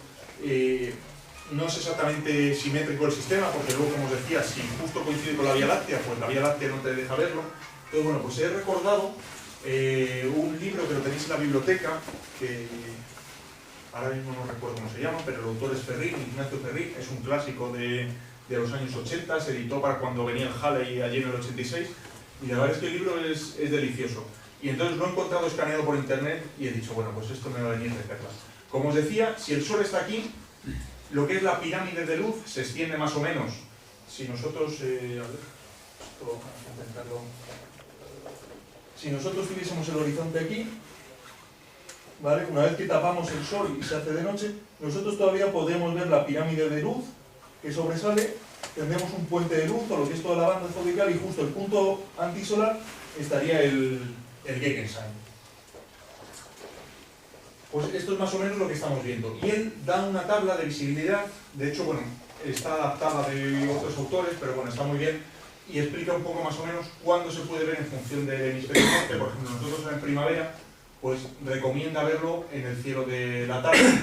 Speaker 2: no es exactamente simétrico el sistema, porque luego, como os decía, si justo coincide con la Vía Láctea, pues la Vía Láctea no te deja verlo. Entonces, bueno, pues he recordado un libro que lo tenéis en la biblioteca, que ahora mismo no recuerdo cómo se llama, pero el autor es Ferrín, Ignacio Ferrín, es un clásico de los años 80, se editó para cuando venía el Halley allí en el 86, y la verdad es que el libro es delicioso. Y entonces lo he encontrado escaneado por internet y he dicho, bueno, pues esto me va a venir de perlas. Como os decía, si el Sol está aquí, lo que es la pirámide de luz se extiende más o menos. Si nosotros, a ver, esto, vamos a intentarlo. Si nosotros tuviésemos el horizonte aquí, ¿vale? Una vez que tapamos el Sol y se hace de noche, nosotros todavía podemos ver la pirámide de luz que sobresale, tendremos un puente de luz o lo que es toda la banda zodiacal y justo el punto antisolar estaría el Gegenschein. Pues esto es más o menos lo que estamos viendo. Y él da una tabla de visibilidad, de hecho, bueno, está adaptada de otros autores, pero bueno, está muy bien, y explica un poco más o menos cuándo se puede ver en función del hemisferio norte. Por ejemplo, nosotros en primavera pues recomienda verlo en el cielo de la tarde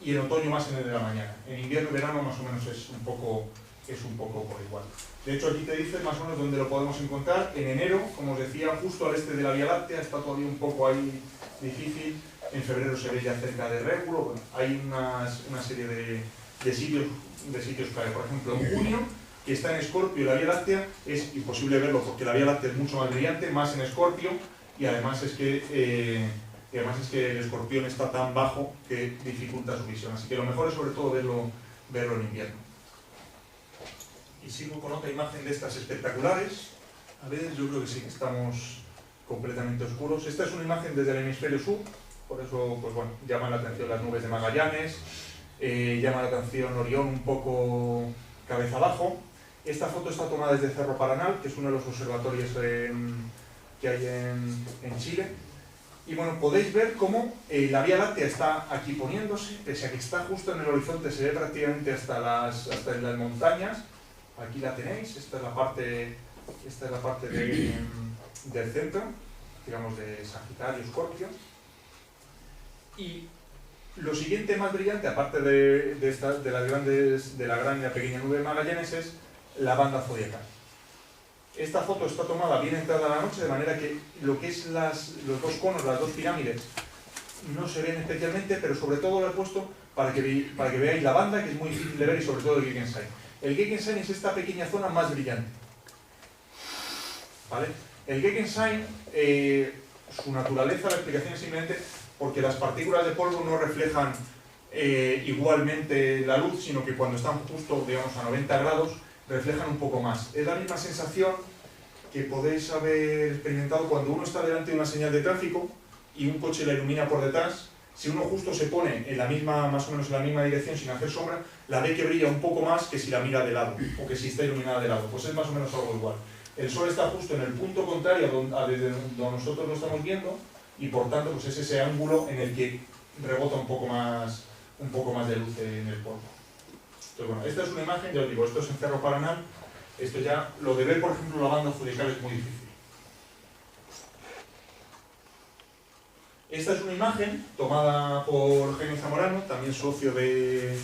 Speaker 2: y en otoño más en el de la mañana. En invierno y verano más o menos es un poco por igual. De hecho, aquí te dice más o menos dónde lo podemos encontrar. En enero, como os decía, justo al este de la Vía Láctea, está todavía un poco ahí difícil. En febrero se ve ya cerca de Réculo. Bueno, hay una serie de sitios clave. Por ejemplo, en junio, que está en Escorpio y la Vía Láctea, es imposible verlo porque la Vía Láctea es mucho más brillante, más en Escorpio, y además es que el Escorpión está tan bajo que dificulta su visión. Así que lo mejor es sobre todo verlo en invierno. Y sigo con otra imagen de estas espectaculares. A ver, yo creo que sí que estamos completamente oscuros. Esta es una imagen desde el hemisferio sur, por eso pues bueno, llaman la atención las nubes de Magallanes, llama la atención Orión un poco cabeza abajo. Esta foto está tomada desde Cerro Paranal, que es uno de los observatorios que hay en Chile. Y bueno, podéis ver cómo la Vía Láctea está aquí poniéndose, pese a que está justo en el horizonte, se ve prácticamente hasta en las montañas. Aquí la tenéis, esta es la parte del centro, digamos de Sagitario, Escorpio. Y lo siguiente más brillante, aparte de la gran y la pequeña nube de Magallanes, es la banda zodiacal. Esta foto está tomada bien entrada la noche, de manera que lo que es los dos conos, las dos pirámides, no se ven especialmente, pero sobre todo lo he puesto para que veáis la banda, que es muy difícil de ver, y sobre todo el Gegenstein. El Gegenstein es esta pequeña zona más brillante. ¿Vale? El Gegenstein, su naturaleza, la explicación es simplemente porque las partículas de polvo no reflejan igualmente la luz, sino que cuando están justo, digamos, a 90 grados, reflejan un poco más. Es la misma sensación que podéis haber experimentado cuando uno está delante de una señal de tráfico y un coche la ilumina por detrás. Si uno justo se pone en la misma, más o menos en la misma dirección sin hacer sombra, la ve que brilla un poco más que si la mira de lado, o que si está iluminada de lado. Pues es más o menos algo igual. El Sol está justo en el punto contrario a desde donde nosotros lo estamos viendo, y por tanto pues es ese ángulo en el que rebota un poco más de luz en el polvo. Entonces, bueno, esta es una imagen, ya os digo, esto es en Cerro Paranal. Esto ya, lo de ver por ejemplo la banda zodiacal es muy difícil. Esta es una imagen tomada por Jaime Zamorano, también socio de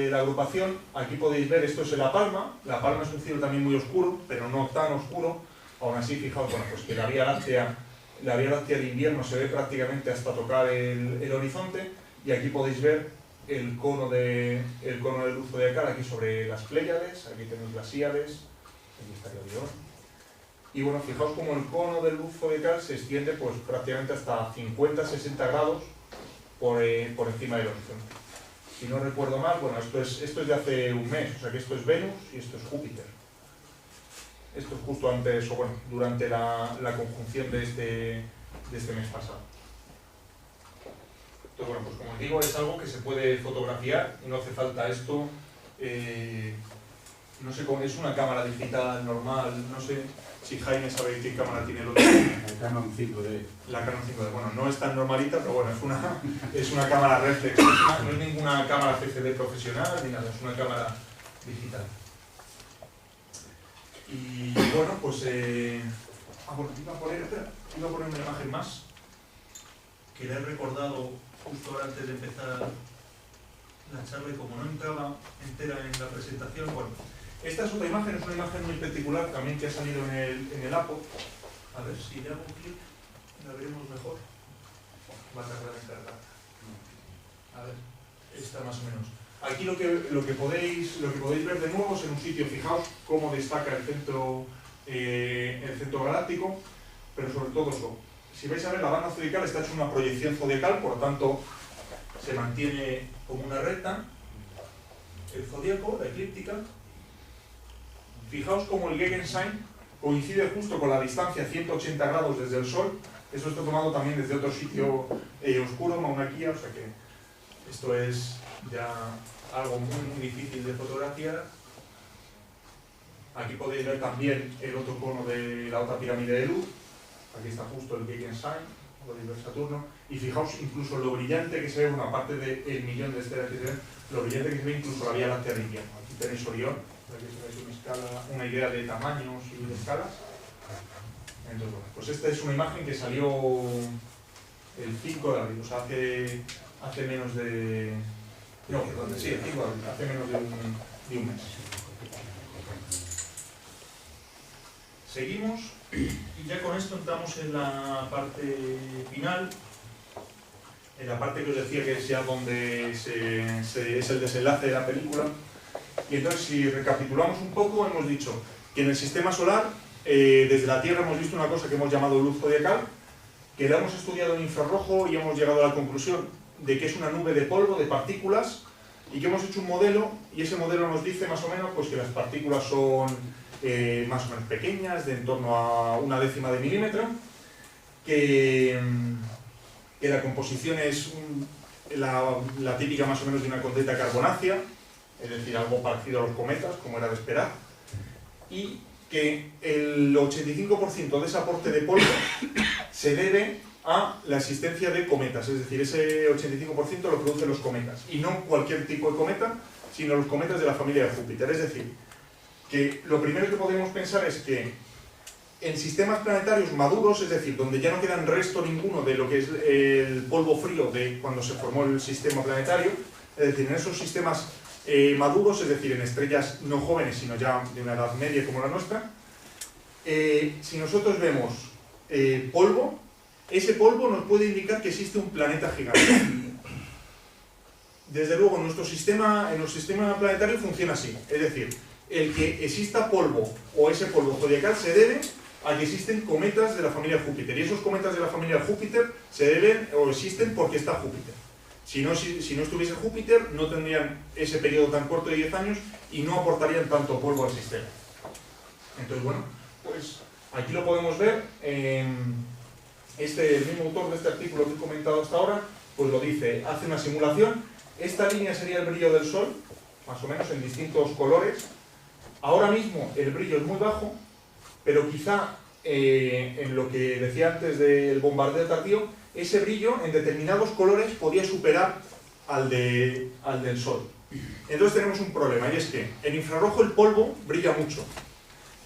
Speaker 2: la agrupación. Aquí podéis ver, esto es La Palma. La Palma es un cielo también muy oscuro, pero no tan oscuro. Aún así, fijaos, bueno, pues que la Vía Láctea de invierno se ve prácticamente hasta tocar el horizonte, y aquí podéis ver el cono de luz zodiacal aquí sobre las Pléyades. Aquí tenéis las Híades, aquí estaría Orión. Y bueno, fijaos como el cono de luz zodiacal se extiende pues prácticamente hasta 50-60 grados por encima del horizonte. Si no recuerdo mal, bueno, esto es de hace un mes, o sea que esto es Venus y esto es Júpiter. Esto es justo antes, o bueno, durante la conjunción de este mes pasado. Entonces, bueno, pues como os digo, es algo que se puede fotografiar y no hace falta esto. No sé cómo, es una cámara digital normal, no sé si Jaime sabe qué cámara tiene el otro.
Speaker 3: La Canon 5D.
Speaker 2: La Canon 5D, bueno, no es tan normalita, pero bueno, es una cámara reflex, no es ninguna cámara CCD profesional ni nada, es una cámara digital. Y bueno, pues bueno, iba a poner una imagen más que le he recordado justo ahora antes de empezar la charla, y como no entraba entera en la presentación, bueno, esta es otra imagen, es una imagen muy particular también que ha salido en el APO. A ver si le hago clic, la veremos mejor. Va a tardar en cargar. A ver, esta más o menos. Aquí lo que podéis ver de nuevo es en un sitio, fijaos cómo destaca el centro galáctico, pero sobre todo eso. Si vais a ver, la banda zodiacal está hecha una proyección zodiacal, por lo tanto se mantiene como una recta. El zodíaco, la eclíptica. Fijaos cómo el Gegenstein coincide justo con la distancia 180 grados desde el Sol. Eso está tomado también desde otro sitio oscuro, Mauna Kea, o sea que esto es ya algo muy difícil de fotografiar. Aquí podéis ver también el otro cono de la otra pirámide de luz. Aquí está justo el Gegenstein. podéis ver Saturno, y fijaos incluso lo brillante que se ve, bueno, aparte del millón de estrellas que se ven, lo brillante que se ve incluso la Vía Láctea de invierno. Aquí tenéis Orión, para que os hagáis una idea de tamaños y de escalas. Entonces, bueno, pues esta es una imagen que salió el 5 de abril, o sea, hace menos de... No, perdón, sí, el 5 de abril, hace menos de un mes. Seguimos y ya con esto entramos en la parte final, en la parte que os decía que es ya donde es el desenlace de la película. Y entonces, si recapitulamos un poco, hemos dicho que en el sistema solar, desde la Tierra hemos visto una cosa que hemos llamado luz zodiacal, que la hemos estudiado en infrarrojo y hemos llegado a la conclusión de que es una nube de polvo, de partículas, y que hemos hecho un modelo, y ese modelo nos dice más o menos pues, que las partículas son más o menos pequeñas, de en torno a 1/10 de milímetro, que la composición es la típica más o menos de una condena carbonácea, es decir, algo parecido a los cometas, como era de esperar, y que el 85% de ese aporte de polvo se debe a la existencia de cometas, es decir, ese 85% lo producen los cometas, y no cualquier tipo de cometa, sino los cometas de la familia de Júpiter. Es decir, que lo primero que podemos pensar es que en sistemas planetarios maduros, es decir, donde ya no queda resto ninguno de lo que es el polvo frío de cuando se formó el sistema planetario, es decir, en esos sistemas maduros, es decir, en estrellas no jóvenes, sino ya de una edad media como la nuestra, si nosotros vemos polvo, ese polvo nos puede indicar que existe un planeta gigante. Desde luego, en nuestro sistema planetario funciona así, es decir, el que exista polvo o ese polvo zodiacal se debe a que existen cometas de la familia Júpiter, y esos cometas de la familia Júpiter se deben o existen porque está Júpiter. Si no estuviese Júpiter, no tendrían ese periodo tan corto de 10 años y no aportarían tanto polvo al sistema. Entonces, bueno, pues aquí lo podemos ver. El mismo autor de este artículo que he comentado hasta ahora, pues lo dice, hace una simulación. Esta línea sería el brillo del Sol, más o menos en distintos colores. Ahora mismo el brillo es muy bajo, pero quizá en lo que decía antes del bombardeo tardío, ese brillo en determinados colores podía superar al del Sol. Entonces tenemos un problema, y es que en infrarrojo el polvo brilla mucho,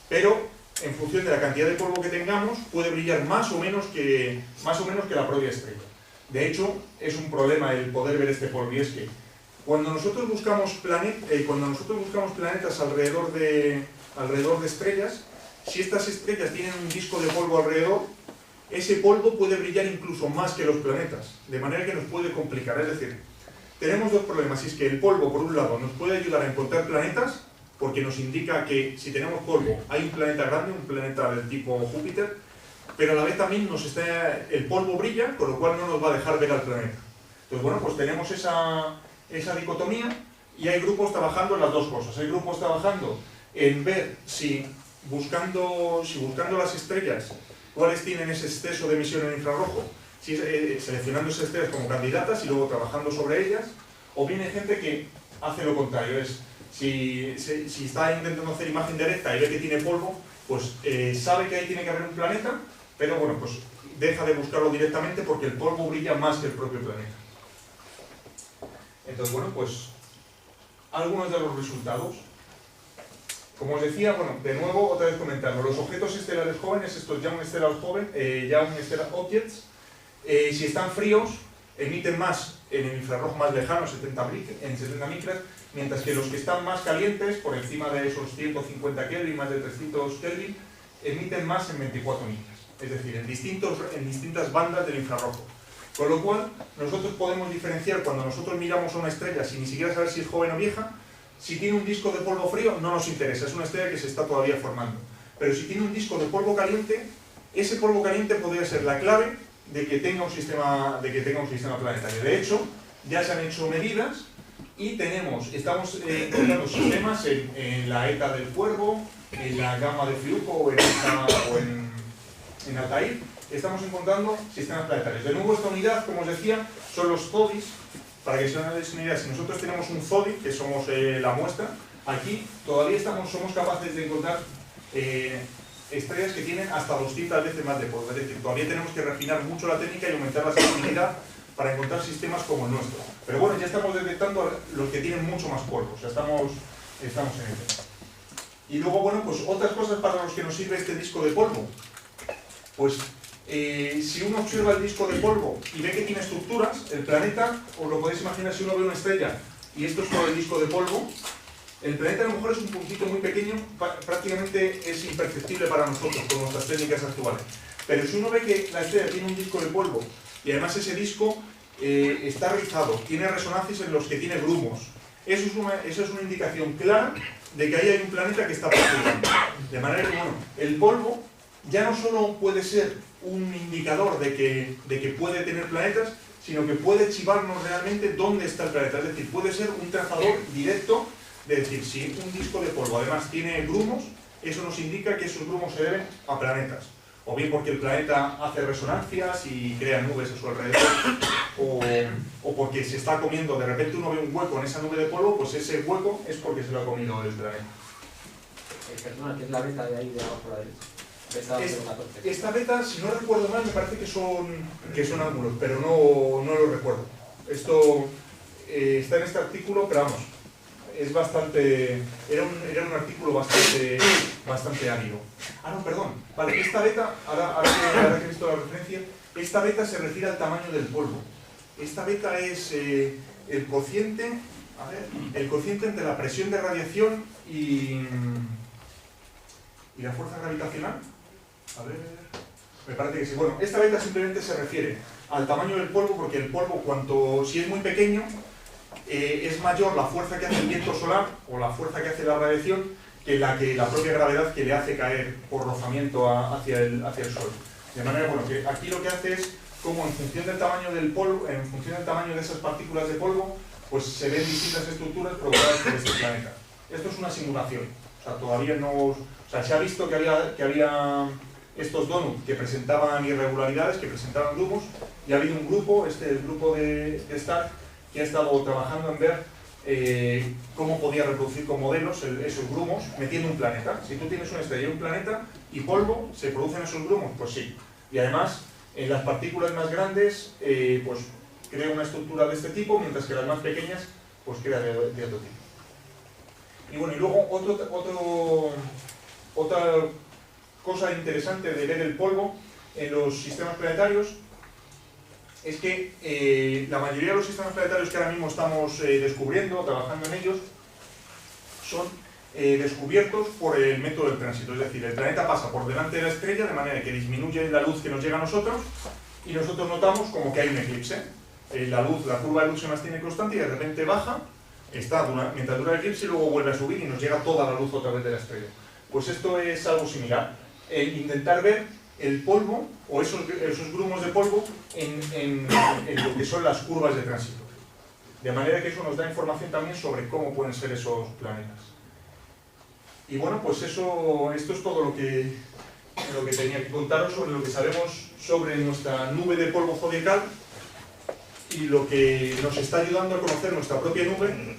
Speaker 2: pero en función de la cantidad de polvo que tengamos puede brillar más o menos que la propia estrella. De hecho, es un problema el poder ver este polvo, y es que cuando nosotros buscamos planetas alrededor de estrellas, si estas estrellas tienen un disco de polvo alrededor, ese polvo puede brillar incluso más que los planetas, de manera que nos puede complicar. Es decir, tenemos dos problemas, y es que el polvo, por un lado, nos puede ayudar a encontrar planetas, porque nos indica que si tenemos polvo hay un planeta grande, un planeta del tipo Júpiter, pero a la vez también el polvo brilla, con lo cual no nos va a dejar ver al planeta. Entonces, bueno, pues tenemos esa dicotomía, y hay grupos trabajando en las dos cosas. Hay grupos trabajando en ver si buscando las estrellas, cuáles tienen ese exceso de emisión en infrarrojo, seleccionando esas estrellas como candidatas y luego trabajando sobre ellas, o bien hay gente que hace lo contrario, es si está intentando hacer imagen directa y ve que tiene polvo, pues sabe que ahí tiene que haber un planeta, pero bueno, pues deja de buscarlo directamente porque el polvo brilla más que el propio planeta. Entonces, bueno, pues algunos de los resultados. Como os decía, bueno, de nuevo, otra vez comentarlo, los objetos estelares jóvenes, estos Young Stellar Objects, si están fríos, emiten más en el infrarrojo más lejano, en 70 micras, mientras que los que están más calientes, por encima de esos 150 Kelvin, más de 300 Kelvin, emiten más en 24 micras, es decir, en distintas bandas del infrarrojo. Con lo cual, nosotros podemos diferenciar cuando nosotros miramos a una estrella sin ni siquiera saber si es joven o vieja. Si tiene un disco de polvo frío, no nos interesa, es una estrella que se está todavía formando. Pero si tiene un disco de polvo caliente, ese polvo caliente podría ser la clave de que tenga un sistema planetario. De hecho, ya se han hecho medidas y estamos encontrando sistemas en la ETA del Cuervo, en la Gamma de Fiuco o en Altair. Estamos encontrando sistemas planetarios. De nuevo, esta unidad, como os decía, son los ZODIS. Para que se hagáis una idea, si nosotros tenemos un ZODI, que somos la muestra, aquí todavía somos capaces de encontrar estrellas que tienen hasta 200 veces más de polvo. Es decir, todavía tenemos que refinar mucho la técnica y aumentar la sensibilidad para encontrar sistemas como el nuestro. Pero bueno, ya estamos detectando los que tienen mucho más polvo, o sea, estamos en ello. Y luego, bueno, pues otras cosas para los que nos sirve este disco de polvo. Pues si uno observa el disco de polvo y ve que tiene estructuras, el planeta, os lo podéis imaginar si uno ve una estrella y esto es todo el disco de polvo, el planeta a lo mejor es un puntito muy pequeño, prácticamente es imperceptible para nosotros con nuestras técnicas actuales. Pero si uno ve que la estrella tiene un disco de polvo y además ese disco está rizado, tiene resonancias en los que tiene grumos, eso es una indicación clara de que ahí hay un planeta que está perturbando. De manera que, bueno, el polvo ya no solo puede ser un indicador de que puede tener planetas, sino que puede chivarnos realmente dónde está el planeta. Es decir, puede ser un trazador directo de decir, si un disco de polvo además tiene grumos, eso nos indica que esos grumos se deben a planetas. O bien porque el planeta hace resonancias y crea nubes a su alrededor, o porque se está comiendo, de repente uno ve un hueco en esa nube de polvo, pues ese hueco es porque se lo ha comido el planeta.
Speaker 1: Perdona, ¿qué es la beta de ahí de abajo a la derecha?
Speaker 2: Esta beta, si no recuerdo mal, me parece que son ángulos, pero no lo recuerdo. Esto está en este artículo, pero vamos, es bastante... Era un artículo bastante árido. Ah, no, perdón. Vale, esta beta, ahora que he visto la referencia, esta beta se refiere al tamaño del polvo. Esta beta es el cociente entre la presión de radiación y la fuerza gravitacional. A ver, me parece que sí. Bueno, esta beta simplemente se refiere al tamaño del polvo, porque el polvo, si es muy pequeño, es mayor la fuerza que hace el viento solar o la fuerza que hace la radiación que la propia gravedad que le hace caer por rozamiento hacia el Sol. De manera, bueno, que aquí lo que hace es como en función del tamaño del polvo, en función del tamaño de esas partículas de polvo, pues se ven distintas estructuras provocadas por este planeta. Esto es una simulación, o sea, todavía no... O sea, se ha visto que había estos donuts que presentaban irregularidades, que presentaban grumos, y ha habido un grupo, el grupo de Stark, que ha estado trabajando en ver cómo podía reproducir con modelos esos grumos metiendo un planeta. Si tú tienes una estrella y un planeta y polvo, ¿se producen esos grumos? Pues sí. Y además, en las partículas más grandes, pues crea una estructura de este tipo, mientras que las más pequeñas, pues crea de otro tipo. Y bueno, y luego otra cosa interesante de ver el polvo en los sistemas planetarios es que la mayoría de los sistemas planetarios que ahora mismo estamos descubriendo, trabajando en ellos, son descubiertos por el método del tránsito. Es decir, el planeta pasa por delante de la estrella de manera que disminuye la luz que nos llega a nosotros y nosotros notamos como que hay un eclipse. La curva de luz se mantiene constante y de repente baja, mientras dura el eclipse y luego vuelve a subir y nos llega toda la luz otra vez de la estrella. Pues esto es algo similar. Intentar ver el polvo o esos grumos de polvo en lo que son las curvas de tránsito. De manera que eso nos da información también sobre cómo pueden ser esos planetas. Y bueno, pues esto es todo lo que tenía que contaros sobre lo que sabemos sobre nuestra nube de polvo zodiacal y lo que nos está ayudando a conocer nuestra propia nube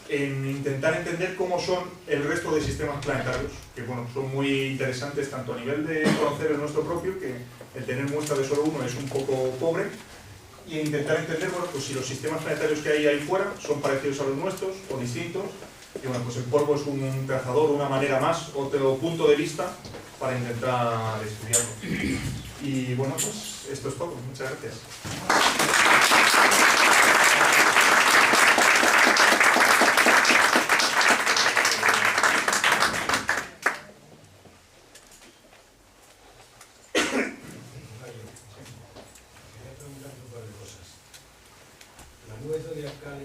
Speaker 2: en intentar entender cómo son el resto de sistemas planetarios, que bueno, son muy interesantes tanto a nivel de conocer el nuestro propio, que el tener muestra de solo uno es un poco pobre, y intentar entender, bueno, pues si los sistemas planetarios que hay ahí fuera son parecidos a los nuestros o distintos, y bueno, pues el polvo es un trazador, una manera más, otro punto de vista para intentar estudiarlo. Y bueno, pues esto es todo. Muchas gracias.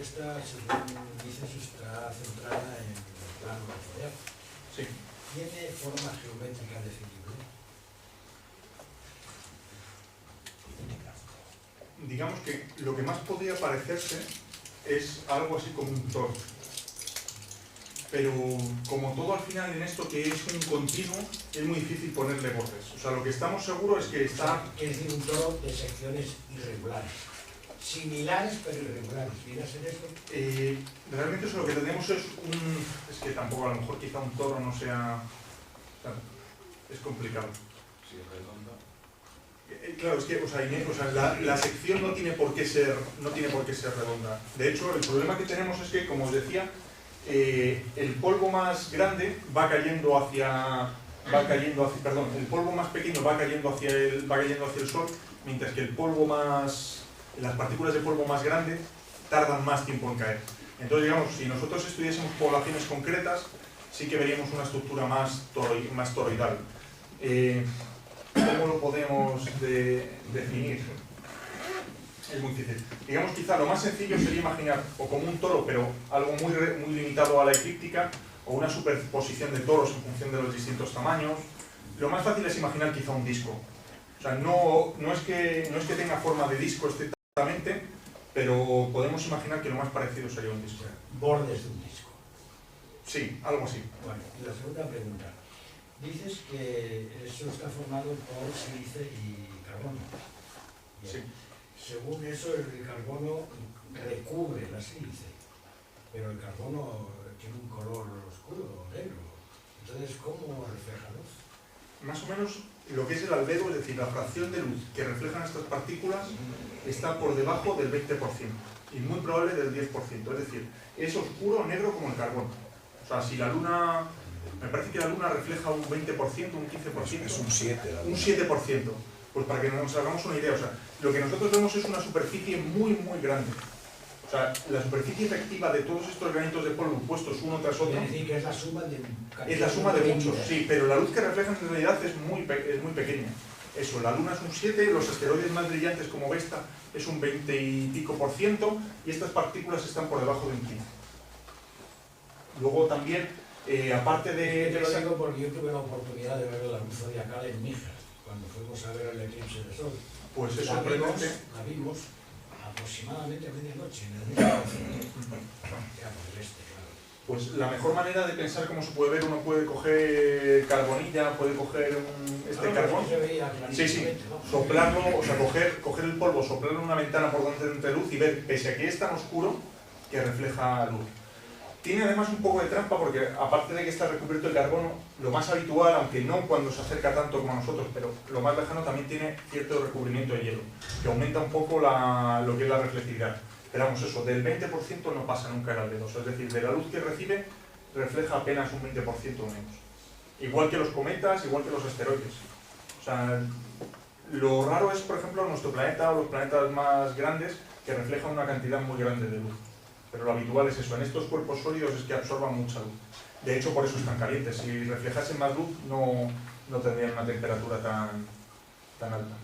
Speaker 3: Esta, según dices, está centrada en el plano del zodiaco.
Speaker 2: Sí.
Speaker 3: ¿Tiene forma geométrica definible?
Speaker 2: Digamos que lo que más podría parecerse es algo así como un toro. Pero como todo al final en esto que es un continuo, es muy difícil ponerle bordes. O sea, lo que estamos seguros es que está...
Speaker 3: Quiere decir un toro de secciones irregulares. Similares pero irregulares. ¿Viene a ser eso?
Speaker 2: Realmente eso lo que tenemos es un... Es que tampoco a lo mejor quizá un toro no sea... es complicado.
Speaker 4: Sí, redonda.
Speaker 2: Claro, es que la sección no tiene por qué ser redonda. De hecho, el problema que tenemos es que, como os decía, el polvo más grande va cayendo hacia, el polvo más pequeño va cayendo hacia el Sol, mientras que las partículas de polvo más grande tardan más tiempo en caer. Entonces, digamos, si nosotros estudiásemos poblaciones concretas, sí que veríamos una estructura más toroidal. ¿Cómo lo podemos definir? Es muy difícil. Digamos, quizá lo más sencillo sería imaginar o como un toro, pero algo muy limitado a la eclíptica, o una superposición de toros en función de los distintos tamaños. Lo más fácil es imaginar quizá un disco. O sea, no es que tenga forma de disco estrictamente, pero podemos imaginar que lo más parecido sería un disco.
Speaker 3: Bordes de un disco.
Speaker 2: Sí, algo así.
Speaker 3: Bueno, y la segunda pregunta. Dices que eso está formado por sílice y carbono. Bien.
Speaker 2: Sí.
Speaker 3: Según eso, el carbono recubre la sílice, pero el carbono tiene un color oscuro, negro. Entonces, ¿cómo refleja luz?
Speaker 2: Más o menos lo que es el albedo, es decir, la fracción de luz que reflejan estas partículas, está por debajo del 20% y muy probable del 10%. Es decir, es oscuro, negro como el carbono. O sea, si la luna... Me parece que la luna refleja un 20%, un 15%.
Speaker 5: Es un 7%.
Speaker 2: Un 7%. Pues para que nos hagamos una idea, o sea, lo que nosotros vemos es una superficie muy grande. O sea, la superficie efectiva de todos estos granitos de polvo puestos uno tras otro...
Speaker 3: Es decir, que es la suma de...
Speaker 2: Es la suma de muchos, sí, pero la luz que reflejan en realidad es muy pequeña. Eso, la luna es un 7%, los asteroides más brillantes como Vesta es un 20 y pico %, y estas partículas están por debajo de un 15%. Luego también, aparte de...
Speaker 3: Te lo digo porque yo tuve la oportunidad de ver la luz zodiacal en Níger, cuando fuimos a ver el eclipse de sol.
Speaker 2: Pues es
Speaker 3: La
Speaker 2: sorprendente.
Speaker 3: vimos aproximadamente a medianoche, en el mismo ya por el este, claro.
Speaker 2: Pues la mejor manera de pensar cómo se puede ver, uno puede coger carbonilla, puede coger carbón.
Speaker 3: Se veía
Speaker 2: Sí,
Speaker 3: ¿no?
Speaker 2: soplarlo, o sea, coger el polvo, soplarlo en una ventana por donde entre luz y ver, pese a que es tan oscuro, que refleja luz. Tiene además un poco de trampa porque, aparte de que está recubierto de carbono, lo más habitual, aunque no cuando se acerca tanto como a nosotros, pero lo más lejano también tiene cierto recubrimiento de hielo, que aumenta un poco lo que es la reflectividad. Pero vamos, eso, del 20% no pasa nunca el albedo, es decir, de la luz que recibe, refleja apenas un 20% o menos. Igual que los cometas, igual que los asteroides. O sea, lo raro es, por ejemplo, nuestro planeta o los planetas más grandes, que reflejan una cantidad muy grande de luz. Pero lo habitual es eso, en estos cuerpos sólidos es que absorban mucha luz. De hecho, por eso están calientes. Si reflejasen más luz, no tendrían una temperatura tan alta.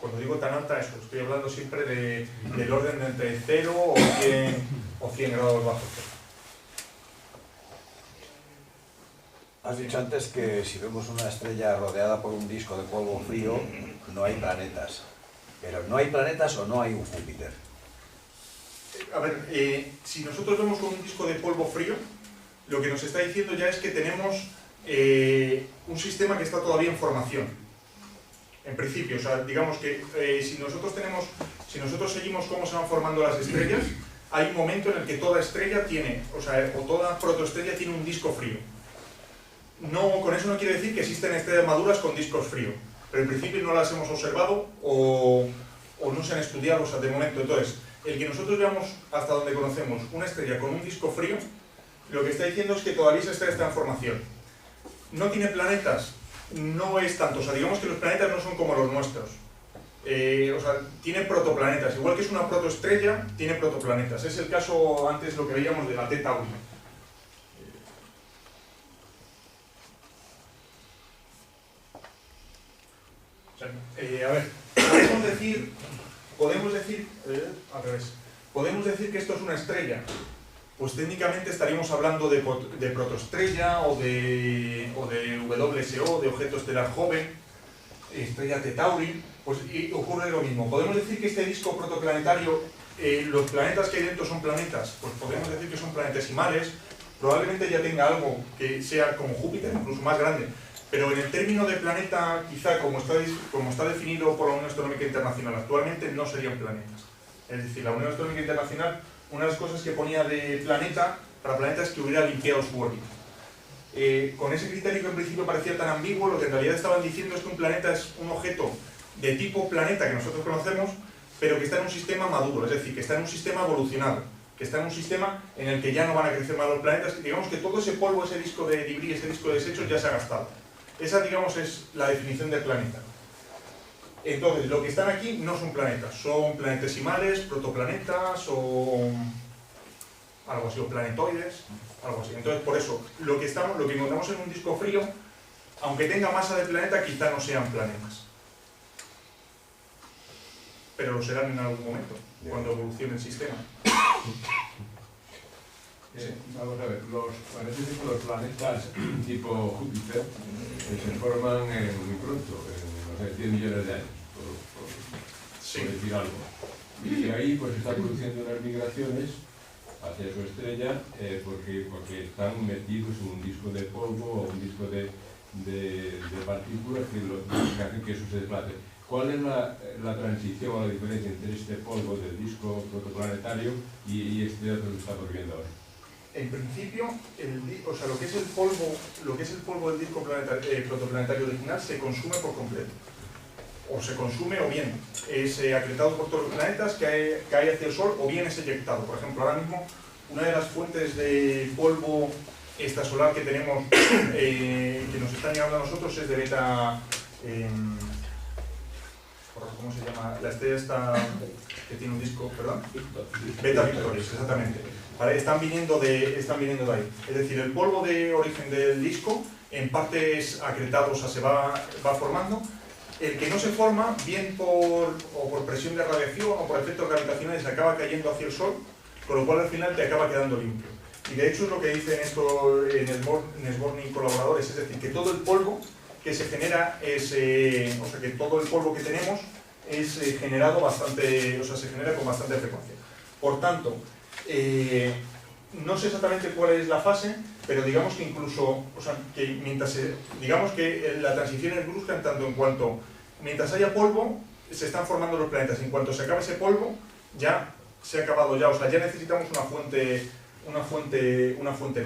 Speaker 2: Cuando digo tan alta, eso, estoy hablando siempre del orden de entre 0 o 100 grados bajo cero.
Speaker 5: Has dicho antes que si vemos una estrella rodeada por un disco de polvo frío, no hay planetas. Pero ¿no hay planetas o no hay un Júpiter?
Speaker 2: A ver, si nosotros vemos con un disco de polvo frío, lo que nos está diciendo ya es que tenemos un sistema que está todavía en formación. En principio, o sea, digamos que si nosotros seguimos cómo se van formando las estrellas, hay un momento en el que toda estrella tiene, o toda protoestrella tiene un disco frío. No, con eso no quiere decir que existen estrellas maduras con discos fríos, pero en principio no las hemos observado o no se han estudiado, o sea, de momento. Entonces, el que nosotros veamos hasta donde conocemos una estrella con un disco frío, lo que está diciendo es que todavía esa estrella está en formación. ¿No tiene planetas? No es tanto, o sea, digamos que los planetas no son como los nuestros. O sea, tiene protoplanetas, igual que es una protoestrella, tiene protoplanetas. Es el caso, antes lo que veíamos de la T Tauri. A ver, podemos decir que esto es una estrella. Pues técnicamente estaríamos hablando de protoestrella o de WSO, de objeto estelar joven, estrella T Tauri, pues y ocurre lo mismo. Podemos decir que este disco protoplanetario, los planetas que hay dentro son planetas, pues podemos decir que son planetesimales, probablemente ya tenga algo que sea como Júpiter, incluso más grande. Pero en el término de planeta, quizá como está definido por la Unión Astronómica Internacional actualmente, no serían planetas. Es decir, la Unión Astronómica Internacional, una de las cosas que ponía de planeta, para planeta, es que hubiera limpiado su órbita. con ese criterio que en principio parecía tan ambiguo, lo que en realidad estaban diciendo es que un planeta es un objeto de tipo planeta que nosotros conocemos, pero que está en un sistema maduro, es decir, que está en un sistema evolucionado, que está en un sistema en el que ya no van a crecer más los planetas, digamos que todo ese polvo, ese disco de debris, ese disco de desechos ya se ha gastado. Esa, digamos, es la definición del planeta. Entonces, lo que están aquí no son planetas, son planetesimales, protoplanetas o algo así, o planetoides, algo así. Entonces, por eso, lo que encontramos en un disco frío, aunque tenga masa de planeta, quizá no sean planetas. Pero lo serán en algún momento, cuando evolucione el sistema.
Speaker 4: Vamos a ver, parece que los planetas tipo Júpiter se forman muy pronto, no sé, 100 millones de años, por decir algo. Y que ahí pues están produciendo unas migraciones hacia su estrella porque están metidos en un disco de polvo o un disco de partículas que hacen que eso se desplace. ¿Cuál es la transición o la diferencia entre este polvo del disco protoplanetario y este otro que estamos viendo ahora?
Speaker 2: En principio, lo que es el polvo del disco protoplanetario original se consume por completo. O se consume o bien es acretado por todos los planetas, cae hacia el Sol, o bien es eyectado. Por ejemplo, ahora mismo, una de las fuentes de polvo extrasolar que tenemos, que nos están llegando a nosotros, es de beta... ¿cómo se llama? La estrella esta que tiene un disco, perdón. Beta Victorious, exactamente. Vale, están viniendo de ahí. Es decir, el polvo de origen del disco, en partes acretados, o sea, se va formando. El que no se forma, bien por presión de radiación o por efectos gravitacionales, se acaba cayendo hacia el Sol, con lo cual al final te acaba quedando limpio. Y de hecho es lo que dicen esto en Sborn y colaboradores, es decir, que todo el polvo que se genera es, o sea, que todo el polvo que tenemos es generado bastante, o sea, se genera con bastante frecuencia. Por tanto, no sé exactamente cuál es la fase, pero digamos que incluso, o sea, que digamos que la transición es brusca en tanto en cuanto, mientras haya polvo, se están formando los planetas. En cuanto se acabe ese polvo, ya se ha acabado ya, o sea, ya necesitamos una fuente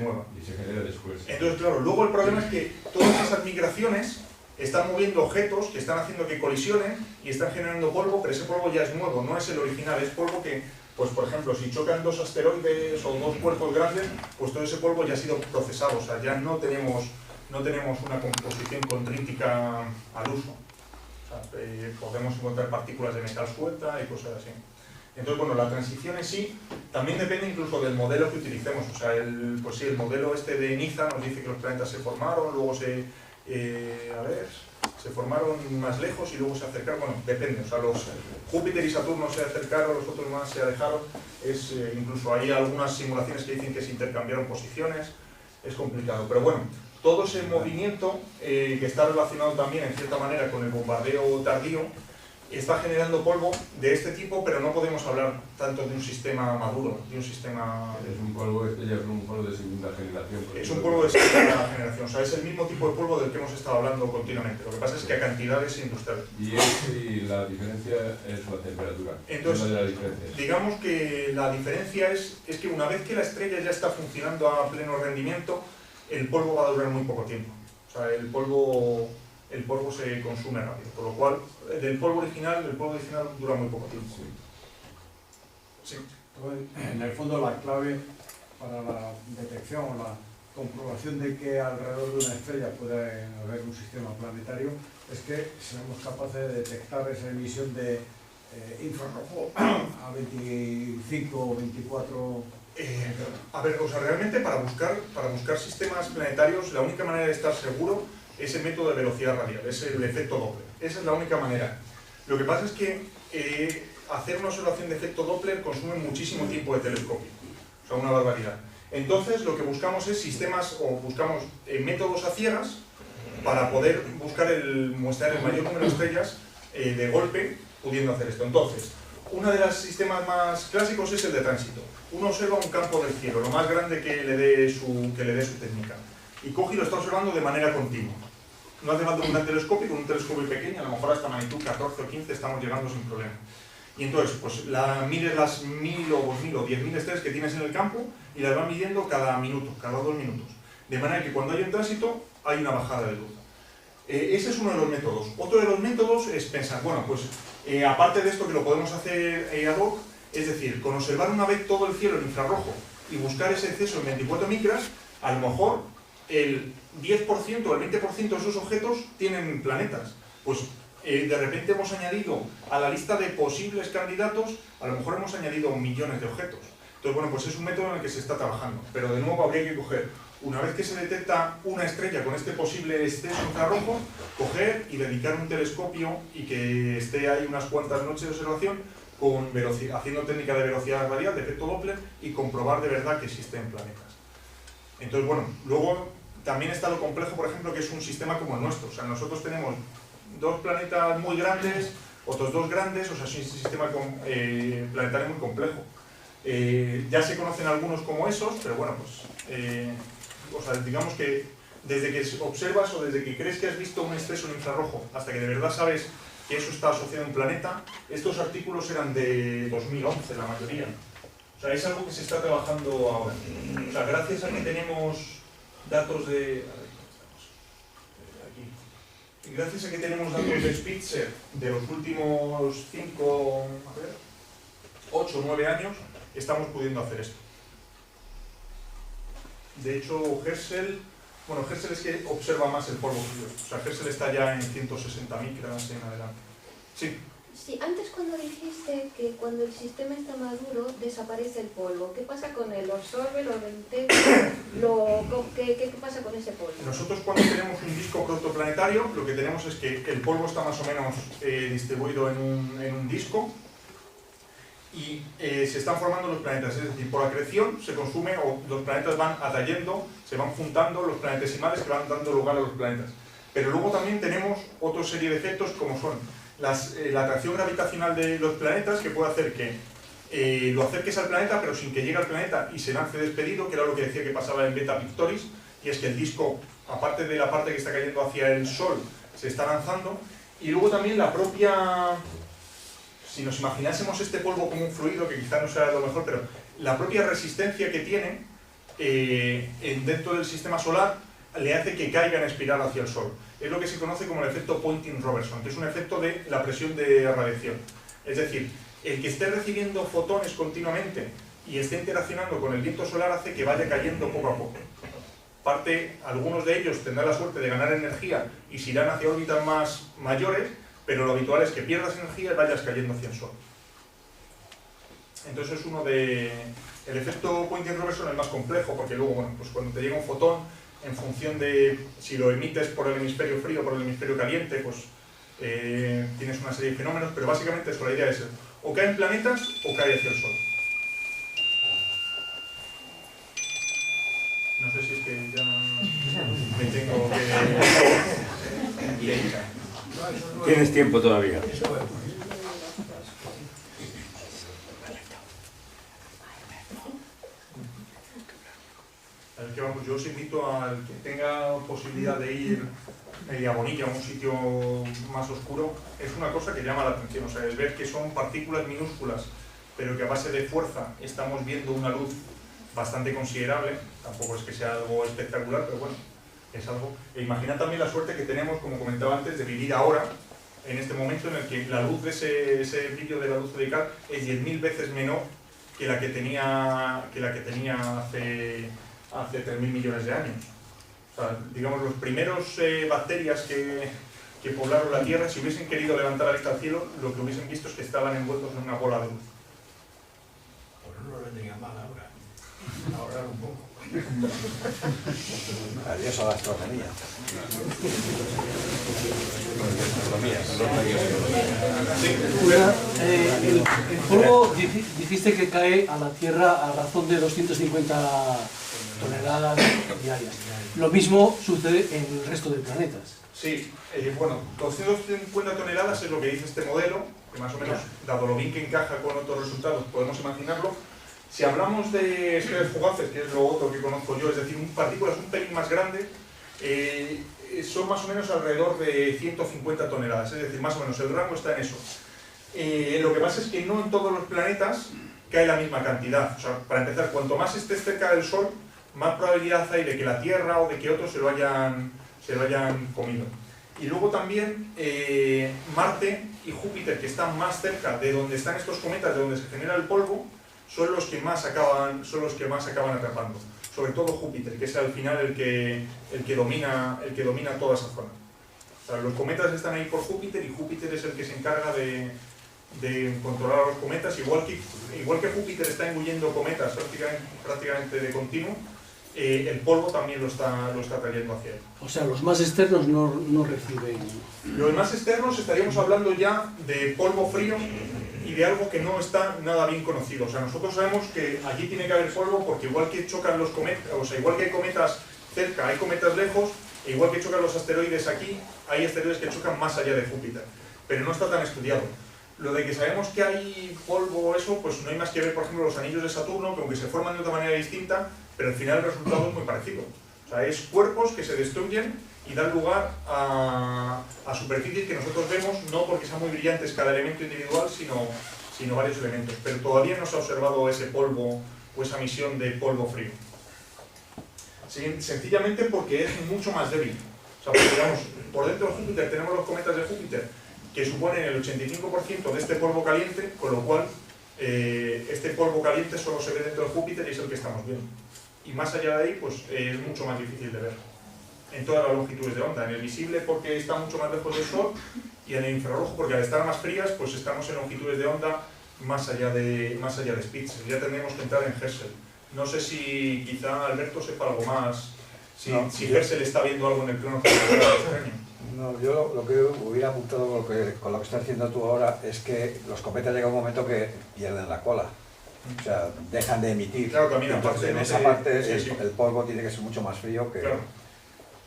Speaker 2: nueva.
Speaker 4: Y se genera después.
Speaker 2: Entonces, claro, luego el problema es que todas esas migraciones están moviendo objetos que están haciendo que colisionen y están generando polvo, pero ese polvo ya es nuevo, no es el original, es polvo que, pues por ejemplo, si chocan dos asteroides o dos cuerpos grandes, pues todo ese polvo ya ha sido procesado, o sea, ya no tenemos una composición contrítica al uso. O sea, podemos encontrar partículas de metal suelta y cosas así. Entonces, bueno, la transición en sí también depende incluso del modelo que utilicemos. O sea, pues sí, el modelo este de Niza nos dice que los planetas se formaron, luego se formaron más lejos y luego se acercaron. Bueno, depende. O sea, los Júpiter y Saturno se acercaron, los otros más se alejaron. Incluso hay algunas simulaciones que dicen que se intercambiaron posiciones. Es complicado. Pero bueno, todo ese movimiento que está relacionado también en cierta manera con el bombardeo tardío, está generando polvo de este tipo, pero no podemos hablar tanto de un sistema maduro, de un sistema...
Speaker 4: Es un polvo, ya es un polvo de segunda generación.
Speaker 2: Es un polvo de segunda generación, o sea, es el mismo tipo de polvo del que hemos estado hablando continuamente. Lo que pasa es que a cantidades industriales.
Speaker 4: Y la diferencia es la temperatura.
Speaker 2: Entonces, digamos que la diferencia es que una vez que la estrella ya está funcionando a pleno rendimiento, el polvo va a durar muy poco tiempo. O sea, el polvo se consume rápido, por lo cual el polvo original dura muy poco tiempo. Sí.
Speaker 6: En el fondo la clave para la detección o la comprobación de que alrededor de una estrella puede haber un sistema planetario es que seamos capaces de detectar esa emisión de infrarrojo a 25 o 24...
Speaker 2: A ver, o sea, realmente para buscar sistemas planetarios la única manera de estar seguro es el método de velocidad radial, es el efecto Doppler. Esa es la única manera. Lo que pasa es que hacer una observación de efecto Doppler consume muchísimo tiempo de telescopio, o sea, una barbaridad. Entonces, lo que buscamos es buscamos métodos a ciegas para poder muestrear el mayor número de estrellas de golpe, pudiendo hacer esto. Entonces, uno de los sistemas más clásicos es el de tránsito. Uno observa un campo del cielo, lo más grande que le dé su técnica, y coge y lo está observando de manera continua. No hace falta un gran telescopio, con un telescopio pequeño, a lo mejor hasta magnitud 14 o 15 estamos llegando sin problema. Y entonces, pues mides las 1000 o 2000 o 10.000 estrellas que tienes en el campo y las vas midiendo cada minuto, cada 2 minutos. de manera que cuando hay un tránsito hay una bajada de luz. Ese es uno de los métodos. Otro de los métodos es pensar, bueno, pues aparte de esto que lo podemos hacer ad hoc, es decir, con observar una vez todo el cielo en infrarrojo y buscar ese exceso en 24 micras, a lo mejor el 10% o el 20% de esos objetos tienen planetas. Pues de repente hemos añadido a la lista de posibles candidatos, a lo mejor hemos añadido millones de objetos. Entonces, bueno, pues es un método en el que se está trabajando. Pero de nuevo habría que coger, una vez que se detecta una estrella con este posible exceso infrarrojo, coger y dedicar un telescopio y que esté ahí unas cuantas noches de observación con haciendo técnica de velocidad radial, de efecto Doppler, y comprobar de verdad que existen planetas. Entonces, bueno, luego también está lo complejo, por ejemplo, que es un sistema como el nuestro. O sea, nosotros tenemos dos planetas muy grandes, otros dos grandes, o sea, es un sistema planetario muy complejo. Ya se conocen algunos como esos, pero bueno, pues, o sea, digamos que desde que observas o desde que crees que has visto un exceso en infrarrojo hasta que de verdad sabes que eso está asociado a un planeta, estos artículos eran de 2011, la mayoría. O sea, es algo que se está trabajando ahora. O sea, gracias a que tenemos datos de... Gracias a que tenemos datos de Spitzer de los últimos 8 o 9 años, estamos pudiendo hacer esto. De hecho, Herschel es que observa más el polvo frío. O sea, Herschel está ya en 160 micras en adelante. Sí.
Speaker 7: Sí, antes cuando dijiste que cuando el sistema está maduro desaparece el polvo, ¿qué pasa con él? ¿Lo absorbe, lo reintegra? ¿Qué pasa con ese polvo?
Speaker 2: Nosotros cuando tenemos un disco protoplanetario, lo que tenemos es que el polvo está más o menos distribuido en un disco y se están formando los planetas, es decir, por acreción se consume o los planetas van atrayendo, se van juntando los planetesimales que van dando lugar a los planetas. Pero luego también tenemos otra serie de efectos como son la atracción gravitacional de los planetas, que puede hacer que lo acerques al planeta pero sin que llegue al planeta y se lance despedido, que era lo que decía que pasaba en Beta Pictoris, y es que el disco, aparte de la parte que está cayendo hacia el Sol, se está lanzando, y luego también la propia... Si nos imaginásemos este polvo como un fluido, que quizá no sea lo mejor, pero la propia resistencia que tiene dentro del sistema solar le hace que caiga en espiral hacia el Sol. Es lo que se conoce como el efecto Poynting-Robertson, que es un efecto de la presión de radiación. Es decir, el que esté recibiendo fotones continuamente y esté interaccionando con el viento solar hace que vaya cayendo poco a poco. Algunos de ellos tendrán la suerte de ganar energía y se irán hacia órbitas más mayores, pero lo habitual es que pierdas energía y vayas cayendo hacia el Sol. Entonces es uno de... El efecto Poynting-Robertson es el más complejo, porque luego, bueno, pues cuando te llega un fotón, en función de si lo emites por el hemisferio frío o por el hemisferio caliente, pues tienes una serie de fenómenos, pero básicamente eso, la idea es o caen planetas o cae hacia el Sol. No sé si es que ya me tengo que...
Speaker 8: Tienes tiempo todavía.
Speaker 2: Que vamos, yo os invito al que tenga posibilidad de ir a Bonilla, a un sitio más oscuro. Es una cosa que llama la atención, o sea, el ver que son partículas minúsculas, pero que a base de fuerza estamos viendo una luz bastante considerable. Tampoco es que sea algo espectacular, pero bueno, es algo. E imaginad también la suerte que tenemos, como comentaba antes, de vivir ahora, en este momento en el que la luz de ese brillo de la luz zodiacal es 10.000 veces menor que la que tenía hace 3.000 millones de años. O sea, digamos, los primeros bacterias que poblaron la Tierra, si hubiesen querido levantar la vista al cielo, lo que hubiesen visto es que estaban envueltos en una bola de luz.
Speaker 3: Pues no lo vendría mal ahora. Ahorrar un poco.
Speaker 5: Adiós a la astronomía.
Speaker 9: El polvo dijiste que cae a la Tierra a razón de 250 toneladas diarias. Lo mismo sucede en el resto de planetas.
Speaker 2: Sí, bueno, 250 toneladas es lo que dice este modelo, que más o menos, dado lo bien que encaja con otros resultados, podemos imaginarlo. Si hablamos de estrellas fugaces, que es lo otro que conozco yo, es decir, partículas un pelín más grandes, son más o menos alrededor de 150 toneladas, es decir, más o menos el rango está en eso. Lo que pasa es que no en todos los planetas cae la misma cantidad. O sea, para empezar, cuanto más estés cerca del Sol, más probabilidad hay de que la Tierra o de que otros se lo hayan comido. Y luego también Marte y Júpiter, que están más cerca de donde están estos cometas, de donde se genera el polvo, son los que más acaban atrapando. Sobre todo Júpiter, que es al final el que domina toda esa zona. O sea, los cometas están ahí por Júpiter y Júpiter es el que se encarga de controlar a los cometas. Igual que Júpiter está engullendo cometas prácticamente de continuo, el polvo también lo está trayendo hacia él.
Speaker 9: O sea, los más externos no reciben...
Speaker 2: Los más externos estaríamos hablando ya de polvo frío y de algo que no está nada bien conocido. O sea, nosotros sabemos que allí tiene que haber polvo porque igual que chocan los cometas, o sea, igual que hay cometas cerca, hay cometas lejos, e igual que chocan los asteroides aquí, hay asteroides que chocan más allá de Júpiter. Pero no está tan estudiado. Lo de que sabemos que hay polvo o eso, pues no hay más que ver, por ejemplo, los anillos de Saturno, que aunque se forman de otra manera distinta, pero al final el resultado es muy parecido. O sea, es cuerpos que se destruyen y dan lugar a superficies que nosotros vemos, no porque sean muy brillantes cada elemento individual, sino varios elementos. Pero todavía no se ha observado ese polvo o esa emisión de polvo frío. Sencillamente porque es mucho más débil. O sea, porque, digamos, por dentro de Júpiter tenemos los cometas de Júpiter, que suponen el 85% de este polvo caliente, con lo cual este polvo caliente solo se ve dentro de Júpiter y es el que estamos viendo. Y más allá de ahí, pues es mucho más difícil de ver en todas las longitudes de onda. En el visible porque está mucho más lejos del Sol, y en el infrarrojo porque al estar más frías, pues estamos en longitudes de onda más allá de Spitzer. Ya tendremos que entrar en Herschel. No sé si quizá Alberto sepa algo más, si Herschel está viendo algo en el plano extraño.
Speaker 5: No, yo lo que hubiera apuntado con lo que estás haciendo tú ahora es que los cometas llega un momento que pierden la cola. O sea, dejan de emitir.
Speaker 2: Claro, también
Speaker 5: entonces,
Speaker 2: aparte,
Speaker 5: en esa parte
Speaker 2: sí.
Speaker 5: el polvo tiene que ser mucho más frío que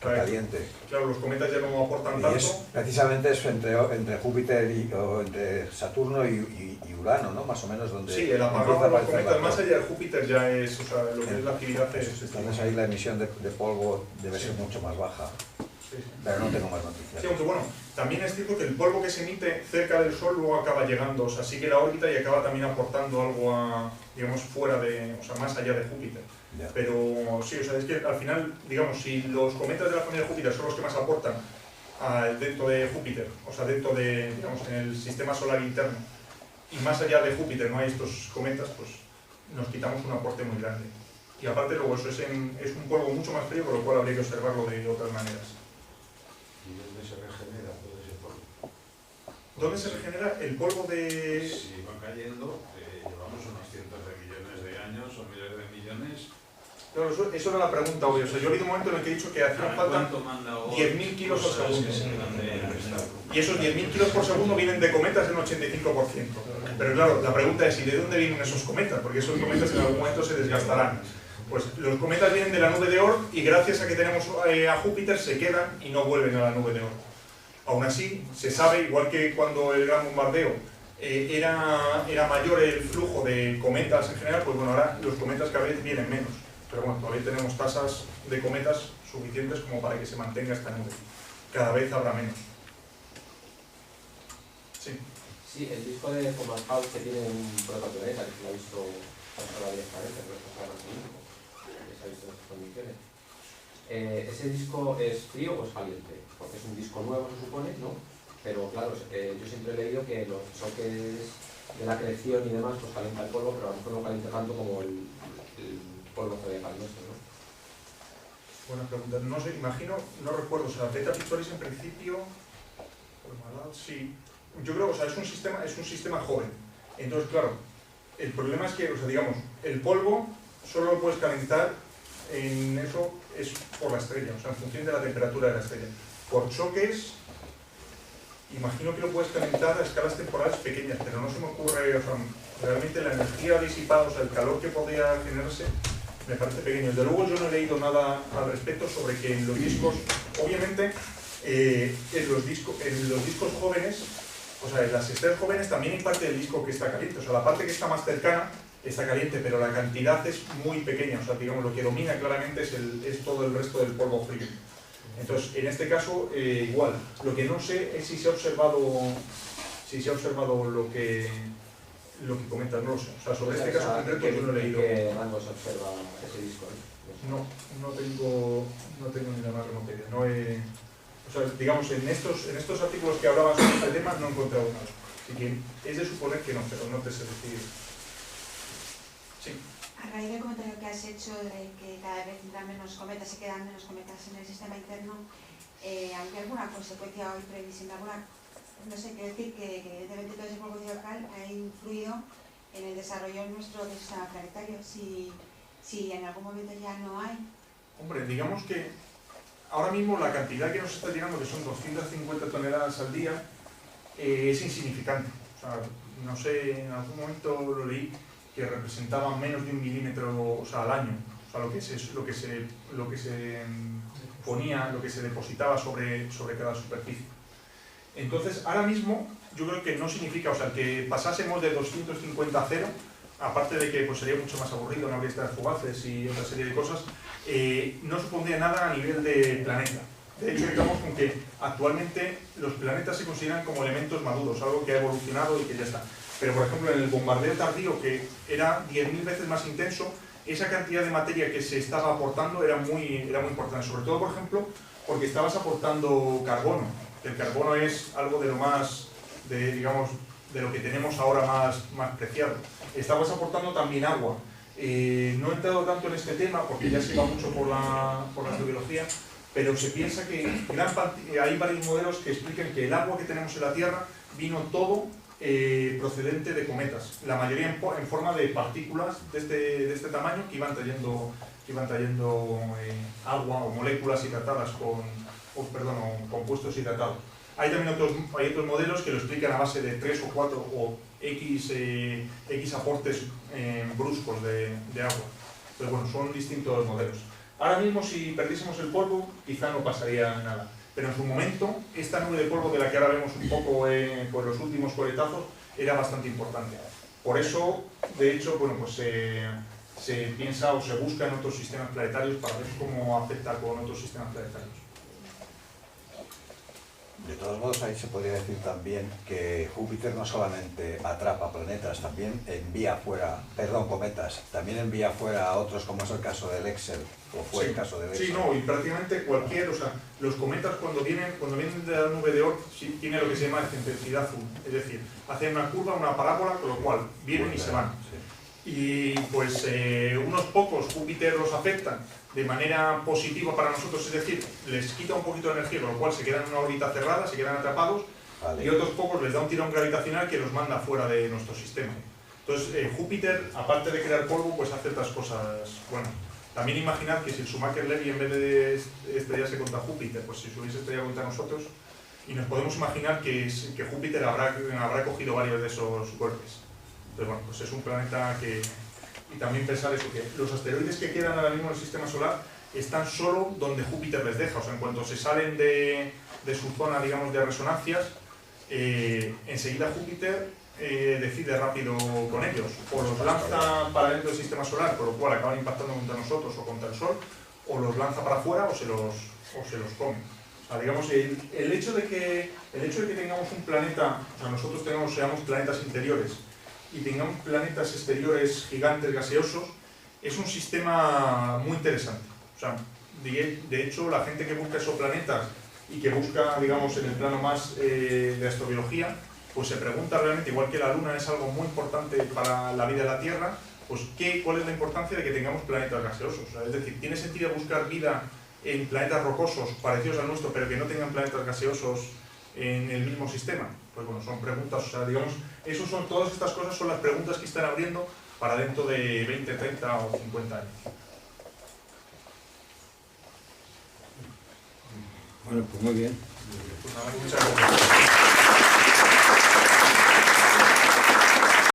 Speaker 5: caliente.
Speaker 2: Claro, los cometas ya no aportan
Speaker 5: Y
Speaker 2: tanto.
Speaker 5: precisamente es entre Júpiter o entre Saturno y Urano, ¿no? Más o menos donde...
Speaker 2: Sí, el apagado de los cometas más allá de Júpiter ya es, o sea, lo que es la actividad es...
Speaker 5: Entonces ahí la emisión de polvo debe ser mucho más baja.
Speaker 2: Sí.
Speaker 5: Pero no tengo más noticias.
Speaker 2: Sí, aunque bueno, también es cierto que el polvo que se emite cerca del Sol luego acaba llegando, o sea, sigue la órbita y acaba también aportando algo a, digamos, fuera de, o sea, más allá de Júpiter.
Speaker 5: Ya.
Speaker 2: Pero sí, o sea, es que al final, digamos, si los cometas de la familia de Júpiter son los que más aportan dentro de Júpiter, o sea, dentro de, digamos, en el sistema solar interno, y más allá de Júpiter no hay estos cometas, pues nos quitamos un aporte muy grande. Y aparte luego eso es un polvo mucho más frío, con lo cual habría que observarlo de otras maneras.
Speaker 3: ¿Y dónde se regenera todo ese polvo?
Speaker 2: ¿Dónde se regenera el polvo de...?
Speaker 8: Si va cayendo, llevamos unos cientos de millones de años o miles de millones.
Speaker 2: Claro, eso era la pregunta hoy. O sea, yo he habido un momento en el que he dicho que hacían falta 10.000 kilos por segundo. Y esos 10.000 kilos por segundo vienen de cometas en un 85%. Pero claro, la pregunta es, ¿y de dónde vienen esos cometas? Porque esos cometas en algún momento se desgastarán. Pues los cometas vienen de la nube de Oort y gracias a que tenemos a Júpiter se quedan y no vuelven a la nube de Oort. Aún así, se sabe, igual que cuando el gran bombardeo era mayor el flujo de cometas en general, pues bueno, ahora los cometas cada vez vienen menos. Pero bueno, todavía tenemos tasas de cometas suficientes como para que se mantenga esta nube. Cada vez habrá menos. Sí.
Speaker 1: Sí, el disco de Fomalhaut que tiene un protoplaneta, que se lo ha visto pasar directamente, pero es que se ha visto en estas condiciones. ¿Ese disco es frío o es caliente? Porque es un disco nuevo, se supone, ¿no? Pero claro, yo siempre he leído que los choques de la creación y demás pues calienta el polvo, pero a lo mejor no calienta tanto como el polvo zodiacal nuestro, ¿no?
Speaker 2: Buena pregunta. No sé, imagino, no recuerdo, o sea, Beta Pictoris en principio, sí, yo creo, o sea, es un sistema joven. Entonces, claro, el problema es que, o sea, digamos, el polvo solo lo puedes calentar en eso es por la estrella, o sea, en función de la temperatura de la estrella. Por choques, imagino que lo puedes calentar a escalas temporales pequeñas, pero no se me ocurre, o sea, realmente la energía disipada, o sea, el calor que podría generarse, me parece pequeño. Desde luego yo no he leído nada al respecto sobre que en los discos, obviamente, en los discos jóvenes, o sea, en las estrellas jóvenes también hay parte del disco que está caliente, o sea, la parte que está más cercana está caliente, pero la cantidad es muy pequeña, o sea, digamos, lo que domina claramente es todo el resto del polvo frío. Entonces, en este caso, igual, lo que no sé es si se ha observado lo que comentas, no lo sé. O sea, sobre este
Speaker 1: O sea,
Speaker 2: caso concreto yo no he leído.
Speaker 1: ¿Qué rango se observa ese disco?
Speaker 2: No tengo ni la más remota idea. No he, o sea, digamos, en estos artículos que hablaban sobre este tema no he encontrado nada. Así que es de suponer que no, pero no te sé decir. Sí.
Speaker 10: A raíz del comentario que has hecho de que cada vez entran menos cometas, se quedan menos cometas en el sistema interno, ¿habría alguna consecuencia hoy previsible? No sé, quiero decir que evidentemente todo ese polvo local ha influido en el desarrollo nuestro del sistema planetario. Si en algún momento ya no hay.
Speaker 2: Hombre, digamos que ahora mismo la cantidad que nos está llegando, que son 250 toneladas al día, es insignificante. O sea, no sé, en algún momento lo leí que representaban menos de 1 milímetro, o sea, al año. O sea, lo que se ponía, lo que se depositaba sobre cada superficie. Entonces, ahora mismo, yo creo que no significa, o sea, que pasásemos de 250 a 0, aparte de que pues, sería mucho más aburrido, no habría estas fugaces y otra serie de cosas, no supondría nada a nivel de planeta. De hecho, digamos con que actualmente los planetas se consideran como elementos maduros, algo que ha evolucionado y que ya está. Pero, por ejemplo, en el bombardeo tardío, que era 10.000 veces más intenso, esa cantidad de materia que se estaba aportando era muy importante. Sobre todo, por ejemplo, porque estabas aportando carbono. El carbono es algo de lo más, digamos, de lo que tenemos ahora más preciado. Estabas aportando también agua. No he entrado tanto en este tema porque ya se va mucho por la geología, pero se piensa que hay varios modelos que explican que el agua que tenemos en la Tierra vino todo procedente de cometas, la mayoría en forma de partículas de este tamaño que iban trayendo agua o moléculas hidratadas o compuestos hidratados. Hay también otros modelos que lo explican a base de 3 o 4 o X aportes bruscos de agua. Entonces, bueno, son distintos modelos. Ahora mismo, si perdiésemos el polvo, quizá no pasaría nada. Pero en su momento, esta nube de polvo de la que ahora vemos un poco por los últimos coletazos, era bastante importante. Por eso, de hecho, bueno, pues se piensa o se busca en otros sistemas planetarios para ver cómo afecta con otros sistemas planetarios.
Speaker 5: De todos modos, ahí se podría decir también que Júpiter no solamente atrapa planetas, también envía fuera, cometas, también envía fuera a otros, como es el caso del Excel, o fue el caso del Excel.
Speaker 2: Sí, no, y prácticamente o sea, los cometas cuando vienen de la nube de Oort, sí, tiene lo que se llama excentricidad azul, es decir, hacen una curva, una parábola, con lo cual vienen y se van. Sí. Y pues unos pocos Júpiter los afectan de manera positiva para nosotros, es decir, les quita un poquito de energía, con lo cual se quedan en una órbita cerrada, se quedan atrapados, vale. Y otros pocos les da un tirón gravitacional que los manda fuera de nuestro sistema. Entonces, Júpiter, aparte de crear polvo, pues hace otras cosas. Bueno, también imaginad que si el Schumacher-Levy, en vez de estrellarse contra Júpiter, pues si se hubiese estrellado contra nosotros, y nos podemos imaginar que Júpiter habrá cogido varios de esos golpes. Entonces, bueno, pues es un planeta que... Y también pensar eso, que los asteroides que quedan ahora mismo en el sistema solar están solo donde Júpiter les deja. O sea, en cuanto se salen de su zona, digamos, de resonancias, enseguida Júpiter decide rápido con ellos. O los lanza para dentro del sistema solar, con lo cual acaban impactando contra nosotros o contra el Sol, o los lanza para afuera o se los come. O sea, digamos, el hecho de que tengamos un planeta, o sea, nosotros seamos planetas interiores, y tengamos planetas exteriores gigantes gaseosos, es un sistema muy interesante. O sea, de hecho, la gente que busca esos planetas y que busca, digamos, en el plano más de astrobiología, pues se pregunta realmente, igual que la Luna es algo muy importante para la vida de la Tierra, pues ¿cuál es la importancia de que tengamos planetas gaseosos? O sea, es decir, ¿tiene sentido buscar vida en planetas rocosos parecidos al nuestro, pero que no tengan planetas gaseosos en el mismo sistema? Pues bueno, son preguntas, o sea, digamos, todas estas cosas son las preguntas que están abriendo para dentro de 20, 30 o 50 años.
Speaker 11: Bueno, pues muy bien.
Speaker 2: Pues nada, muchas gracias.